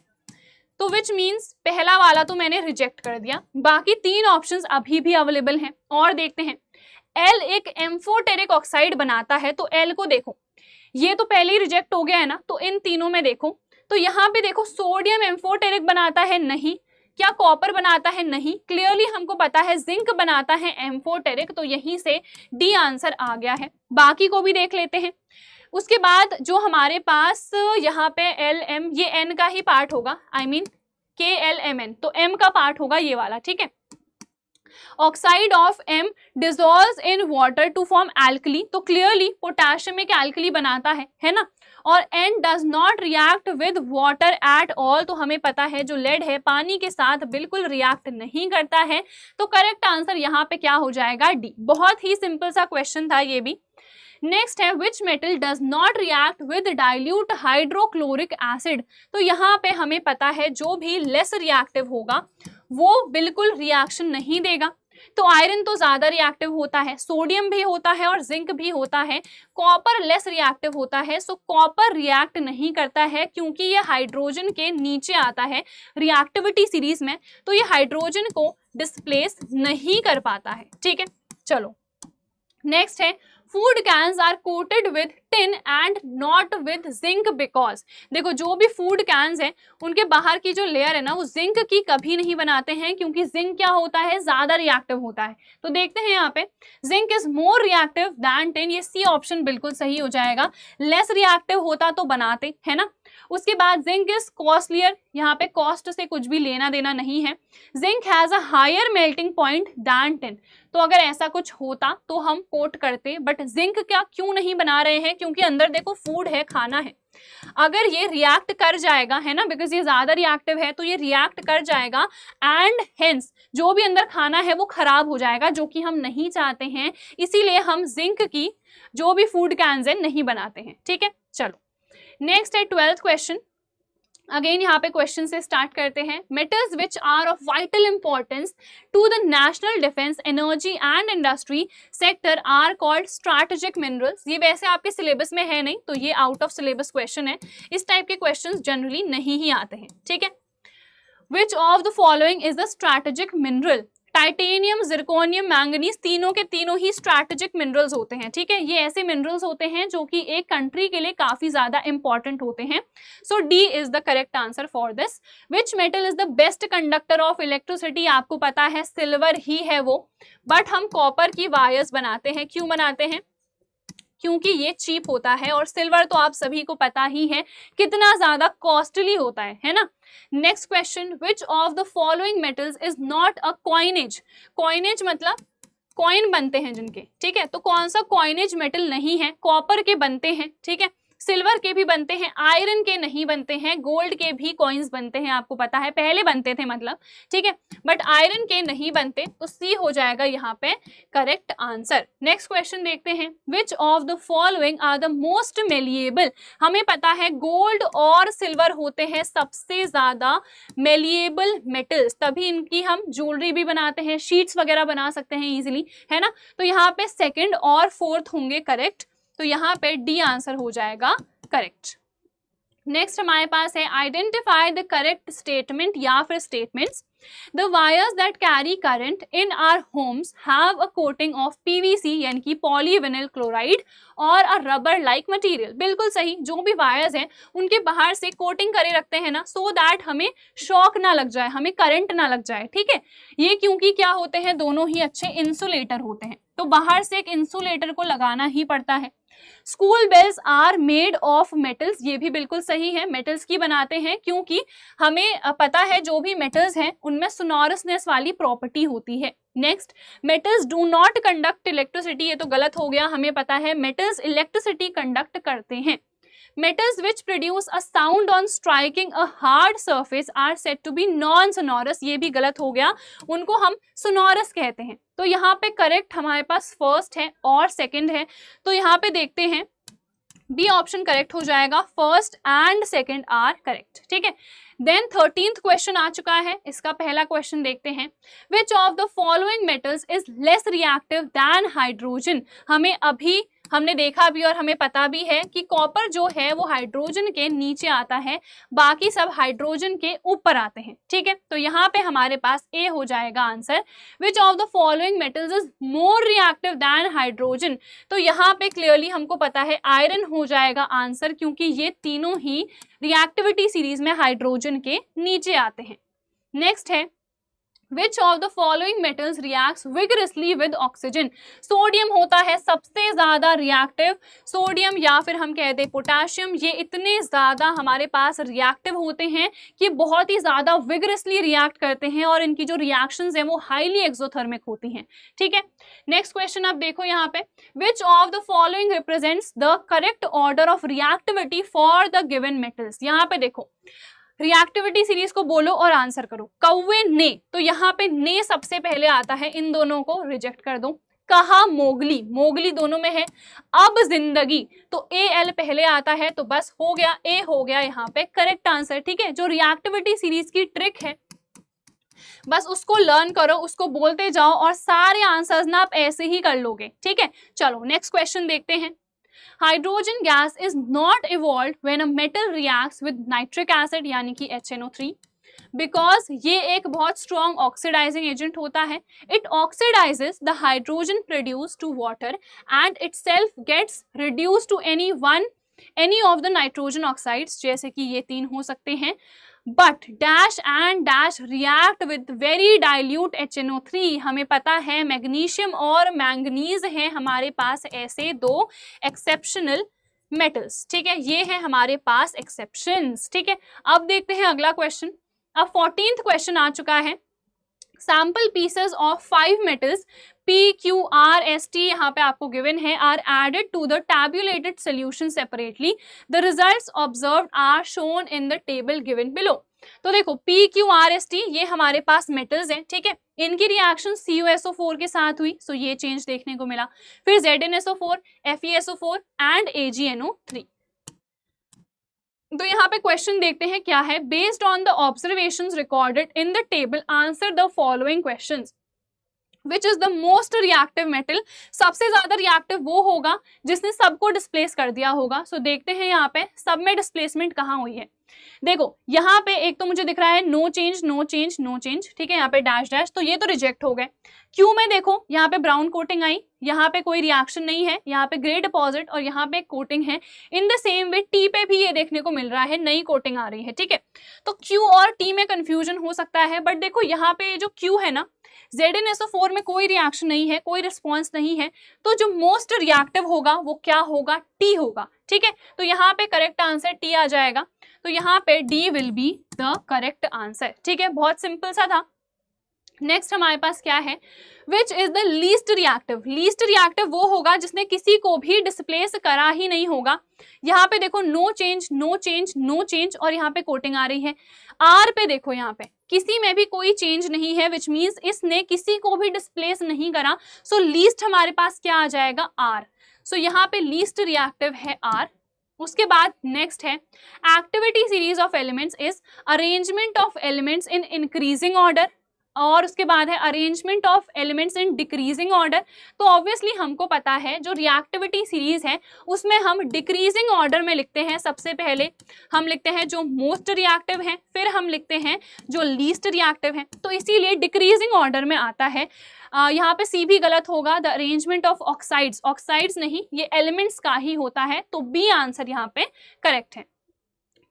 तो विच मीन्स पहला वाला तो मैंने रिजेक्ट कर दिया, बाकी 3 ऑप्शंस अभी भी अवेलेबल हैं। और देखते हैं, L एक एम्फोटेरिक ऑक्साइड बनाता है, तो L को देखो, ये तो पहले ही रिजेक्ट हो गया है ना, तो इन तीनों में देखो, तो यहाँ पे देखो सोडियम एम्फोटेरिक बनाता है, नहीं। क्या कॉपर बनाता है? नहीं। क्लियरली हमको पता है जिंक बनाता है एम्फोटेरिक, तो यहीं से डी आंसर आ गया है। बाकी को भी देख लेते हैं। उसके बाद जो हमारे पास यहाँ पे एल एम, ये एन का ही पार्ट होगा, आई मीन KLMN, तो एम का पार्ट होगा ये वाला, ठीक है। Oxide of M dissolves in water to form alkali, तो क्लियरली पोटेशियम एक एल्कली बनाता है ना। और N does not react with water at all, तो हमें पता है जो लेड है पानी के साथ बिल्कुल रिएक्ट नहीं करता है, तो करेक्ट आंसर यहाँ पे क्या हो जाएगा? डी। बहुत ही सिंपल सा क्वेश्चन था ये भी। नेक्स्ट है which metal does not react with dilute hydrochloric acid, तो यहाँ पे हमें पता है जो भी लेस रिएक्टिव होगा वो बिल्कुल रिएक्शन नहीं देगा। तो आयरन तो ज्यादा रिएक्टिव होता है, सोडियम भी होता है और जिंक भी होता है। कॉपर लेस रिएक्टिव होता है, सो कॉपर रिएक्ट नहीं करता है क्योंकि ये हाइड्रोजन के नीचे आता है रिएक्टिविटी सीरीज में, तो ये हाइड्रोजन को डिस्प्लेस नहीं कर पाता है, ठीक है। चलो नेक्स्ट है food cans are coated with tin and not with zinc because, देखो जो भी फूड कैन्स हैं उनके बाहर की जो लेयर है ना वो जिंक की कभी नहीं बनाते हैं, क्योंकि जिंक क्या होता है? ज्यादा रिएक्टिव होता है। तो देखते हैं यहाँ पे zinc is more reactive than tin, ये सी ऑप्शन बिल्कुल सही हो जाएगा। लेस रिएक्टिव होता तो बनाते, है ना। उसके बाद जिंक इज कॉस्टलियर, यहाँ पे कॉस्ट से कुछ भी लेना देना नहीं है। Zinc has a higher melting point than tin, तो अगर ऐसा कुछ होता तो हम कोट करते, बट जिंक क्या क्यों नहीं बना रहे हैं? क्योंकि अंदर देखो फूड है, खाना है। अगर ये रिएक्ट कर जाएगा, है ना, बिकॉज ये ज्यादा रिएक्टिव है, तो ये रिएक्ट कर जाएगा एंड हेंस जो भी अंदर खाना है वो खराब हो जाएगा, जो कि हम नहीं चाहते हैं। इसीलिए हम जिंक की जो भी फूड कैन्स है नहीं बनाते हैं, ठीक है। चलो नेक्स्ट है 12th क्वेश्चन। अगेन यहाँ पे क्वेश्चन से स्टार्ट करते हैं। Metals which are of vital importance to the national defence, energy and industry sector are called strategic minerals. ये वैसे आपके सिलेबस में है नहीं, तो ये आउट ऑफ सिलेबस क्वेश्चन है। इस टाइप के क्वेश्चंस जनरली नहीं ही आते हैं, ठीक है। Which of the following is the strategic mineral? Titanium, zirconium, manganese, तीनों के तीनों ही स्ट्रैटेजिक मिनरल्स होते हैं, ठीक है। ये ऐसे मिनरल्स होते हैं जो कि एक कंट्री के लिए काफी ज्यादा इंपॉर्टेंट होते हैं। So D is the correct answer for this. Which metal is the best conductor of electricity? आपको पता है सिल्वर ही है वो, बट हम कॉपर की वायर्स बनाते हैं। क्यों बनाते हैं? क्योंकि ये चीप होता है, और सिल्वर तो आप सभी को पता ही है कितना ज्यादा कॉस्टली होता है ना। Next question, which of the following metals is not a coinage? Coinage मतलब कॉइन बनते हैं जिनके, ठीक है। तो कौन सा कॉइनेज मेटल नहीं है? कॉपर के बनते हैं, ठीक है, सिल्वर के भी बनते हैं, आयरन के नहीं बनते हैं, गोल्ड के भी कॉइन्स बनते हैं, आपको पता है पहले बनते थे मतलब, ठीक है, बट आयरन के नहीं बनते, तो सी हो जाएगा यहाँ पे करेक्ट आंसर। नेक्स्ट क्वेश्चन देखते हैं। Which of the following are the most malleable? हमें पता है गोल्ड और सिल्वर होते हैं सबसे ज्यादा मेलिएबल मेटल्स, तभी इनकी हम ज्वेलरी भी बनाते हैं, शीट्स वगैरह बना सकते हैं इजिली, है ना। तो यहाँ पे सेकेंड और फोर्थ होंगे करेक्ट, तो यहाँ पे डी आंसर हो जाएगा करेक्ट। नेक्स्ट हमारे पास है आइडेंटिफाई द करेक्ट स्टेटमेंट या फिर statements. The wires that carry current in our homes have a coating of PVC यानी कि पॉलीविनिल क्लोराइड और अ रबर लाइक मटेरियल। बिल्कुल सही, जो भी वायर्स हैं उनके बाहर से कोटिंग करे रखते हैं ना, सो दैट हमें शॉक ना लग जाए, हमें करंट ना लग जाए, ठीक है। ये क्योंकि क्या होते हैं, दोनों ही अच्छे इंसुलेटर होते हैं, तो बाहर से एक इंसुलेटर को लगाना ही पड़ता है। School bells are made of metals, ये भी बिल्कुल सही है, मेटल्स की बनाते हैं, क्योंकि हमें पता है जो भी मेटल्स हैं उनमें सोनोरसनेस वाली प्रॉपर्टी होती है। Next, metals do not conduct electricity, ये तो गलत हो गया, हमें पता है मेटल्स इलेक्ट्रिसिटी कंडक्ट करते हैं। Metals which produce a sound on striking a hard surface are said to be non-sonorous, ये भी गलत हो गया, उनको हम sonorous कहते हैं। तो यहाँ पे करेक्ट हमारे पास फर्स्ट है और सेकंड है, तो यहाँ पे देखते हैं बी ऑप्शन करेक्ट हो जाएगा, first and second are correct. ठीक है, देन 13th क्वेश्चन आ चुका है, इसका पहला क्वेश्चन देखते हैं। Which of the following metals is less reactive than hydrogen. हमने देखा भी और हमें पता भी है कि कॉपर जो है वो हाइड्रोजन के नीचे आता है, बाकी सब हाइड्रोजन के ऊपर आते हैं। ठीक है, तो यहाँ पे हमारे पास ए हो जाएगा answer. Which of the following metals is more reactive than hydrogen, तो यहाँ पे क्लियरली हमको पता है आयरन हो जाएगा आंसर, क्योंकि ये तीनों ही रिएक्टिविटी सीरीज में हाइड्रोजन के नीचे आते हैं। नेक्स्ट है, Which of the following metals reacts vigorously with oxygen? Sodium होता है सबसे ज्यादा रिएक्टिव, सोडियम या फिर हम कहते हैं पोटेशियम, ये इतने ज्यादा हमारे पास रिएक्टिव होते हैं कि बहुत ही ज्यादा विगरसली रिएक्ट करते हैं और इनकी जो रिएक्शंस हैं वो हाईली एक्सोथर्मिक होती हैं। ठीक है, नेक्स्ट क्वेश्चन आप देखो यहाँ पे, Which of the following represents the correct order of reactivity for the given metals? यहाँ पे देखो, रिएक्टिविटी सीरीज को बोलो और आंसर करो। कौवे ने, तो यहाँ पे ने सबसे पहले आता है, इन दोनों को रिजेक्ट कर दो। कहा मोगली, मोगली दोनों में है। अब जिंदगी, तो ए एल पहले आता है, तो बस हो गया, ए हो गया यहाँ पे करेक्ट आंसर। ठीक है, जो रिएक्टिविटी सीरीज की ट्रिक है बस उसको लर्न करो, उसको बोलते जाओ और सारे आंसर्स ना आप ऐसे ही कर लोगे। ठीक है, चलो नेक्स्ट क्वेश्चन देखते हैं। Hydrogen gas is not evolved when a metal reacts with nitric acid यानी कि HNO3, बिकॉज ये एक बहुत स्ट्रॉन्ग ऑक्सीडाइजिंग एजेंट होता है। It oxidises the hydrogen produce to water and itself gets reduce to any of the nitrogen oxides, जैसे कि ये तीन हो सकते हैं। But dash and dash react with very dilute HNO3, हमें पता है मैग्नीशियम और मैंगनीज हैं हमारे पास ऐसे दो एक्सेप्शनल मेटल्स। ठीक है, ये है हमारे पास एक्सेप्शंस। ठीक है, अब देखते हैं अगला क्वेश्चन। अब 14th क्वेश्चन आ चुका है। Sample pieces of 5 metals P, Q, R, S, T यहाँ पे आपको गिवन है, are added to the tabulated solution separately. The results observed are shown in the table given below. तो देखो P, Q, R, S, T ये हमारे पास metals हैं। ठीक है, इनकी रिएक्शन CuSO4 के साथ हुई, सो ये चेंज देखने को मिला। फिर ZnSO4, FeSO4 एंड AgNO3। तो यहाँ पे क्वेश्चन देखते हैं क्या है। Based on the observations recorded in the table answer the following questions. Which is the most reactive metal, सबसे ज्यादा रिएक्टिव वो होगा जिसने सबको डिस्प्लेस कर दिया होगा। सो देखते हैं यहाँ पे सब में डिस्प्लेसमेंट कहाँ हुई है। देखो यहाँ पे एक तो मुझे दिख रहा है no change no change no change. ठीक है, यहाँ पे डैश डैश, तो ये तो रिजेक्ट हो गए। क्यू में देखो यहाँ पे ब्राउन कोटिंग आई, यहाँ पे कोई रिएक्शन नहीं है, यहाँ पे ग्रे डिपॉजिट और यहाँ पे कोटिंग है। In the same way T पे भी ये देखने को मिल रहा है, नई कोटिंग आ रही है। ठीक है, तो क्यू और टी में कंफ्यूजन हो सकता है, बट देखो यहाँ पे जो क्यू है ना, ZnSO4 में कोई रिएक्शन नहीं है, कोई रिस्पॉन्स नहीं है, तो जो मोस्ट रिएक्टिव होगा वो क्या होगा, टी होगा। ठीक है, तो यहाँ पे करेक्ट आंसर टी आ जाएगा, तो यहाँ पे D will be the correct answer. ठीक है, बहुत सिंपल सा था। नेक्स्ट हमारे पास क्या है, which is the least reactive. Least reactive वो होगा जिसने किसी को भी डिस्प्लेस करा ही नहीं होगा। यहाँ पे देखो no change no change no change और यहाँ पे कोटिंग आ रही है। आर पे देखो यहाँ पे किसी में भी कोई चेंज नहीं है, विच मीन्स इसने किसी को भी डिस्प्लेस नहीं करा। सो लीस्ट हमारे पास क्या आ जाएगा, आर। सो यहाँ पे लीस्ट रिएक्टिव है आर। उसके बाद नेक्स्ट है activity series of elements is arrangement of elements in increasing order, और उसके बाद है arrangement of elements in decreasing order. तो ऑब्वियसली हमको पता है जो रिएक्टिविटी सीरीज है उसमें हम डिक्रीजिंग ऑर्डर में लिखते हैं। सबसे पहले हम लिखते हैं जो मोस्ट रिएक्टिव है, फिर हम लिखते हैं जो लीस्ट रिएक्टिव है, तो इसीलिए डिक्रीजिंग ऑर्डर में आता है। यहाँ पे सी भी गलत होगा, the arrangement of oxides, oxides नहीं, ये एलिमेंट्स का ही होता है, तो बी आंसर यहाँ पे करेक्ट है।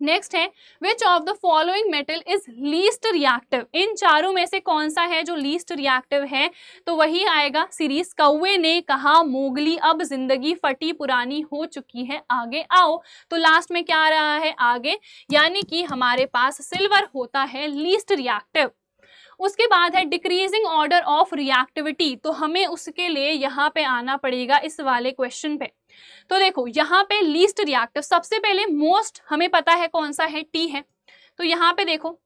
नेक्स्ट है which of the following metal is least reactive. इन चारों में से कौन सा है जो लीस्ट रिएक्टिव है, तो वही आएगा सीरीज कौवे ने कहा मोगली अब जिंदगी फटी पुरानी हो चुकी है आगे आओ। तो लास्ट में क्या आ रहा है, आगे, यानी कि हमारे पास सिल्वर होता है लीस्ट रिएक्टिव। उसके बाद है डिक्रीजिंग ऑर्डर ऑफ रिएक्टिविटी, तो हमें उसके लिए यहाँ पे आना पड़ेगा इस वाले क्वेश्चन पे। तो देखो यहाँ पे लीस्ट रिएक्टिव, सबसे पहले मोस्ट हमें पता है कौन सा है, टी है। तो यहाँ पे देखो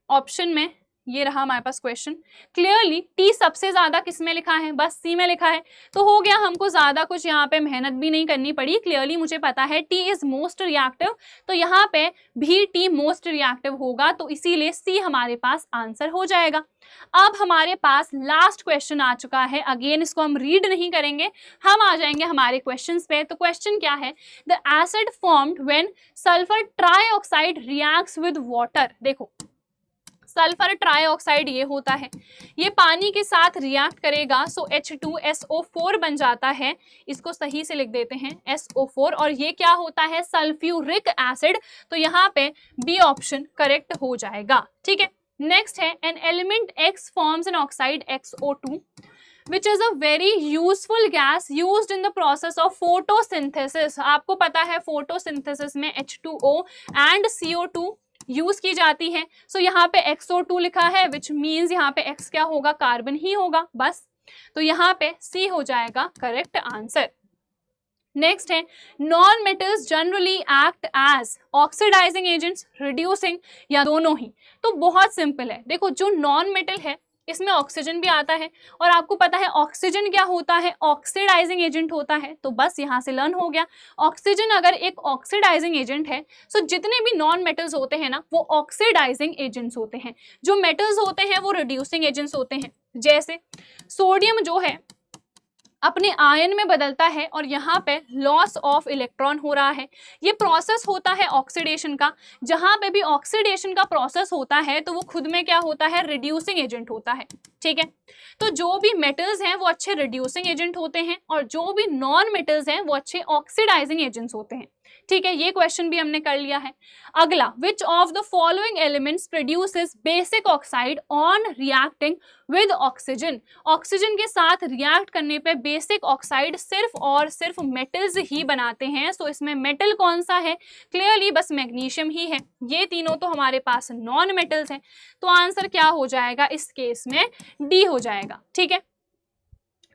ऑप्शन में ये रहा हमारे पास क्वेश्चन। क्लियरली टी सबसे ज्यादा किस में लिखा है, बस सी में लिखा है, तो हो गया, हमको ज्यादा कुछ यहाँ पे मेहनत भी नहीं करनी पड़ी। क्लियरली मुझे पता है टी इज मोस्ट रिएक्टिव, तो यहाँ पे भी टी मोस्ट रिएक्टिव होगा, तो इसीलिए सी हमारे पास आंसर हो जाएगा। अब हमारे पास लास्ट क्वेश्चन आ चुका है। अगेन इसको हम रीड नहीं करेंगे, हम आ जाएंगे हमारे क्वेश्चंस पे। तो क्वेश्चन क्या है, the acid formed when sulphur trioxide reacts with water. देखो सल्फर ट्राइऑक्साइड ये होता है, ये पानी के साथ रिएक्ट करेगा, सो H2SO4 बन जाता है। इसको सही से लिख देते हैं SO4, और ये क्या होता है, सल्फ्यूरिक एसिड। तो यहाँ पे बी ऑप्शन करेक्ट हो जाएगा। ठीक है, नेक्स्ट है an element X forms an oxide XO2 which is a very useful gas used in the process of photosynthesis। आपको पता है फोटोसिंथेसिस में H2O and CO2 यूज की जाती है। सो यहाँ पे XO2 लिखा है, विच मीन्स यहाँ पे X क्या होगा, कार्बन ही होगा बस। तो यहाँ पे C हो जाएगा करेक्ट आंसर। नेक्स्ट है non metals generally act as oxidising agents, reducing, या दोनों ही। तो बहुत सिंपल है, देखो जो नॉन मेटल है इसमें ऑक्सीजन भी आता है, और आपको पता है ऑक्सीजन क्या होता है, ऑक्सीडाइजिंग एजेंट होता है। तो बस यहाँ से लर्न हो गया, ऑक्सीजन अगर एक ऑक्सीडाइजिंग एजेंट है, सो जितने भी नॉन मेटल्स होते हैं ना वो ऑक्सीडाइजिंग एजेंट्स होते हैं, जो मेटल्स होते हैं वो रिड्यूसिंग एजेंट्स होते हैं। जैसे सोडियम जो है अपने आयन में बदलता है, और यहाँ पे लॉस ऑफ इलेक्ट्रॉन हो रहा है। ये प्रोसेस होता है ऑक्सीडेशन का। जहाँ पे भी ऑक्सीडेशन का प्रोसेस होता है तो वो खुद में क्या होता है, रिड्यूसिंग एजेंट होता है। ठीक है, तो जो भी मेटल्स हैं वो अच्छे रिड्यूसिंग एजेंट होते हैं, और जो भी नॉन मेटल्स हैं वो अच्छे ऑक्सीडाइजिंग एजेंट्स होते हैं। ठीक है, ये क्वेश्चन भी हमने कर लिया है। अगला, विच of the following elements produces basic oxide on reacting with oxygen. Oxygen के साथ रिएक्ट करने पे बेसिक ऑक्साइड सिर्फ और सिर्फ मेटल्स ही बनाते हैं। सो इसमें मेटल कौन सा है, क्लियरली बस मैग्नीशियम ही है। ये तीनों तो हमारे पास नॉन मेटल्स हैं, तो आंसर क्या हो जाएगा इस केस में, डी हो जाएगा। ठीक है,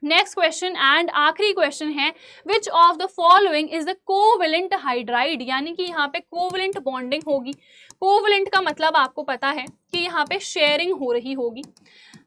नेक्स्ट क्वेश्चन एंड आखिरी क्वेश्चन है, which of the following is the covalent hydride, यानी कि यहाँ पे कोवेलेंट बॉन्डिंग होगी। कोवेलेंट का मतलब आपको पता है कि यहाँ पे शेयरिंग हो रही होगी।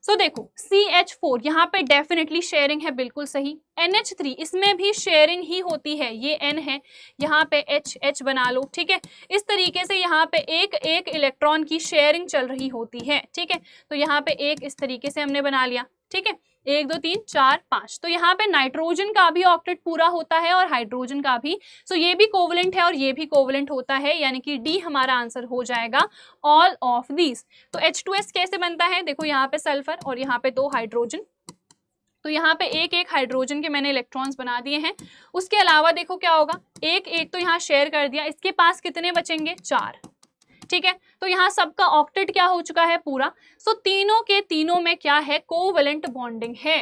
सो देखो CH4 यहाँ पे डेफिनेटली शेयरिंग है, बिल्कुल सही। NH3 इसमें भी शेयरिंग ही होती है, ये N है, यहाँ पे H बना लो। ठीक है, इस तरीके से यहाँ पे एक एक इलेक्ट्रॉन की शेयरिंग चल रही होती है। ठीक है, तो यहाँ पे एक इस तरीके से हमने बना लिया। ठीक है, 1 2 3 4 5, तो यहाँ पे नाइट्रोजन का भी ऑक्टेट पूरा होता है और हाइड्रोजन का भी। सो ये भी कोवेलेंट है और ये भी कोवेलेंट होता है, यानी कि डी हमारा आंसर हो जाएगा, ऑल ऑफ दीज। तो H2S कैसे बनता है, देखो यहाँ पे सल्फर और यहाँ पे 2 हाइड्रोजन, तो यहाँ पे एक एक हाइड्रोजन के मैंने इलेक्ट्रॉन्स बना दिए हैं। उसके अलावा देखो क्या होगा, एक एक तो यहाँ शेयर कर दिया, इसके पास कितने बचेंगे, 4। ठीक है, तो यहाँ सबका ऑक्टेट क्या हो चुका है, पूरा। सो तीनों के तीनों में क्या है, कोवेलेंट बॉन्डिंग है।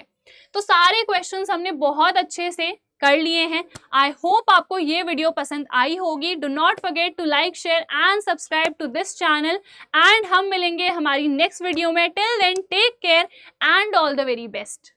तो सारे क्वेश्चंस हमने बहुत अच्छे से कर लिए हैं। आई होप आपको ये वीडियो पसंद आई होगी। Do not forget to like, share and subscribe to this channel, and हम मिलेंगे हमारी नेक्स्ट वीडियो में। Till then take care and all the very best.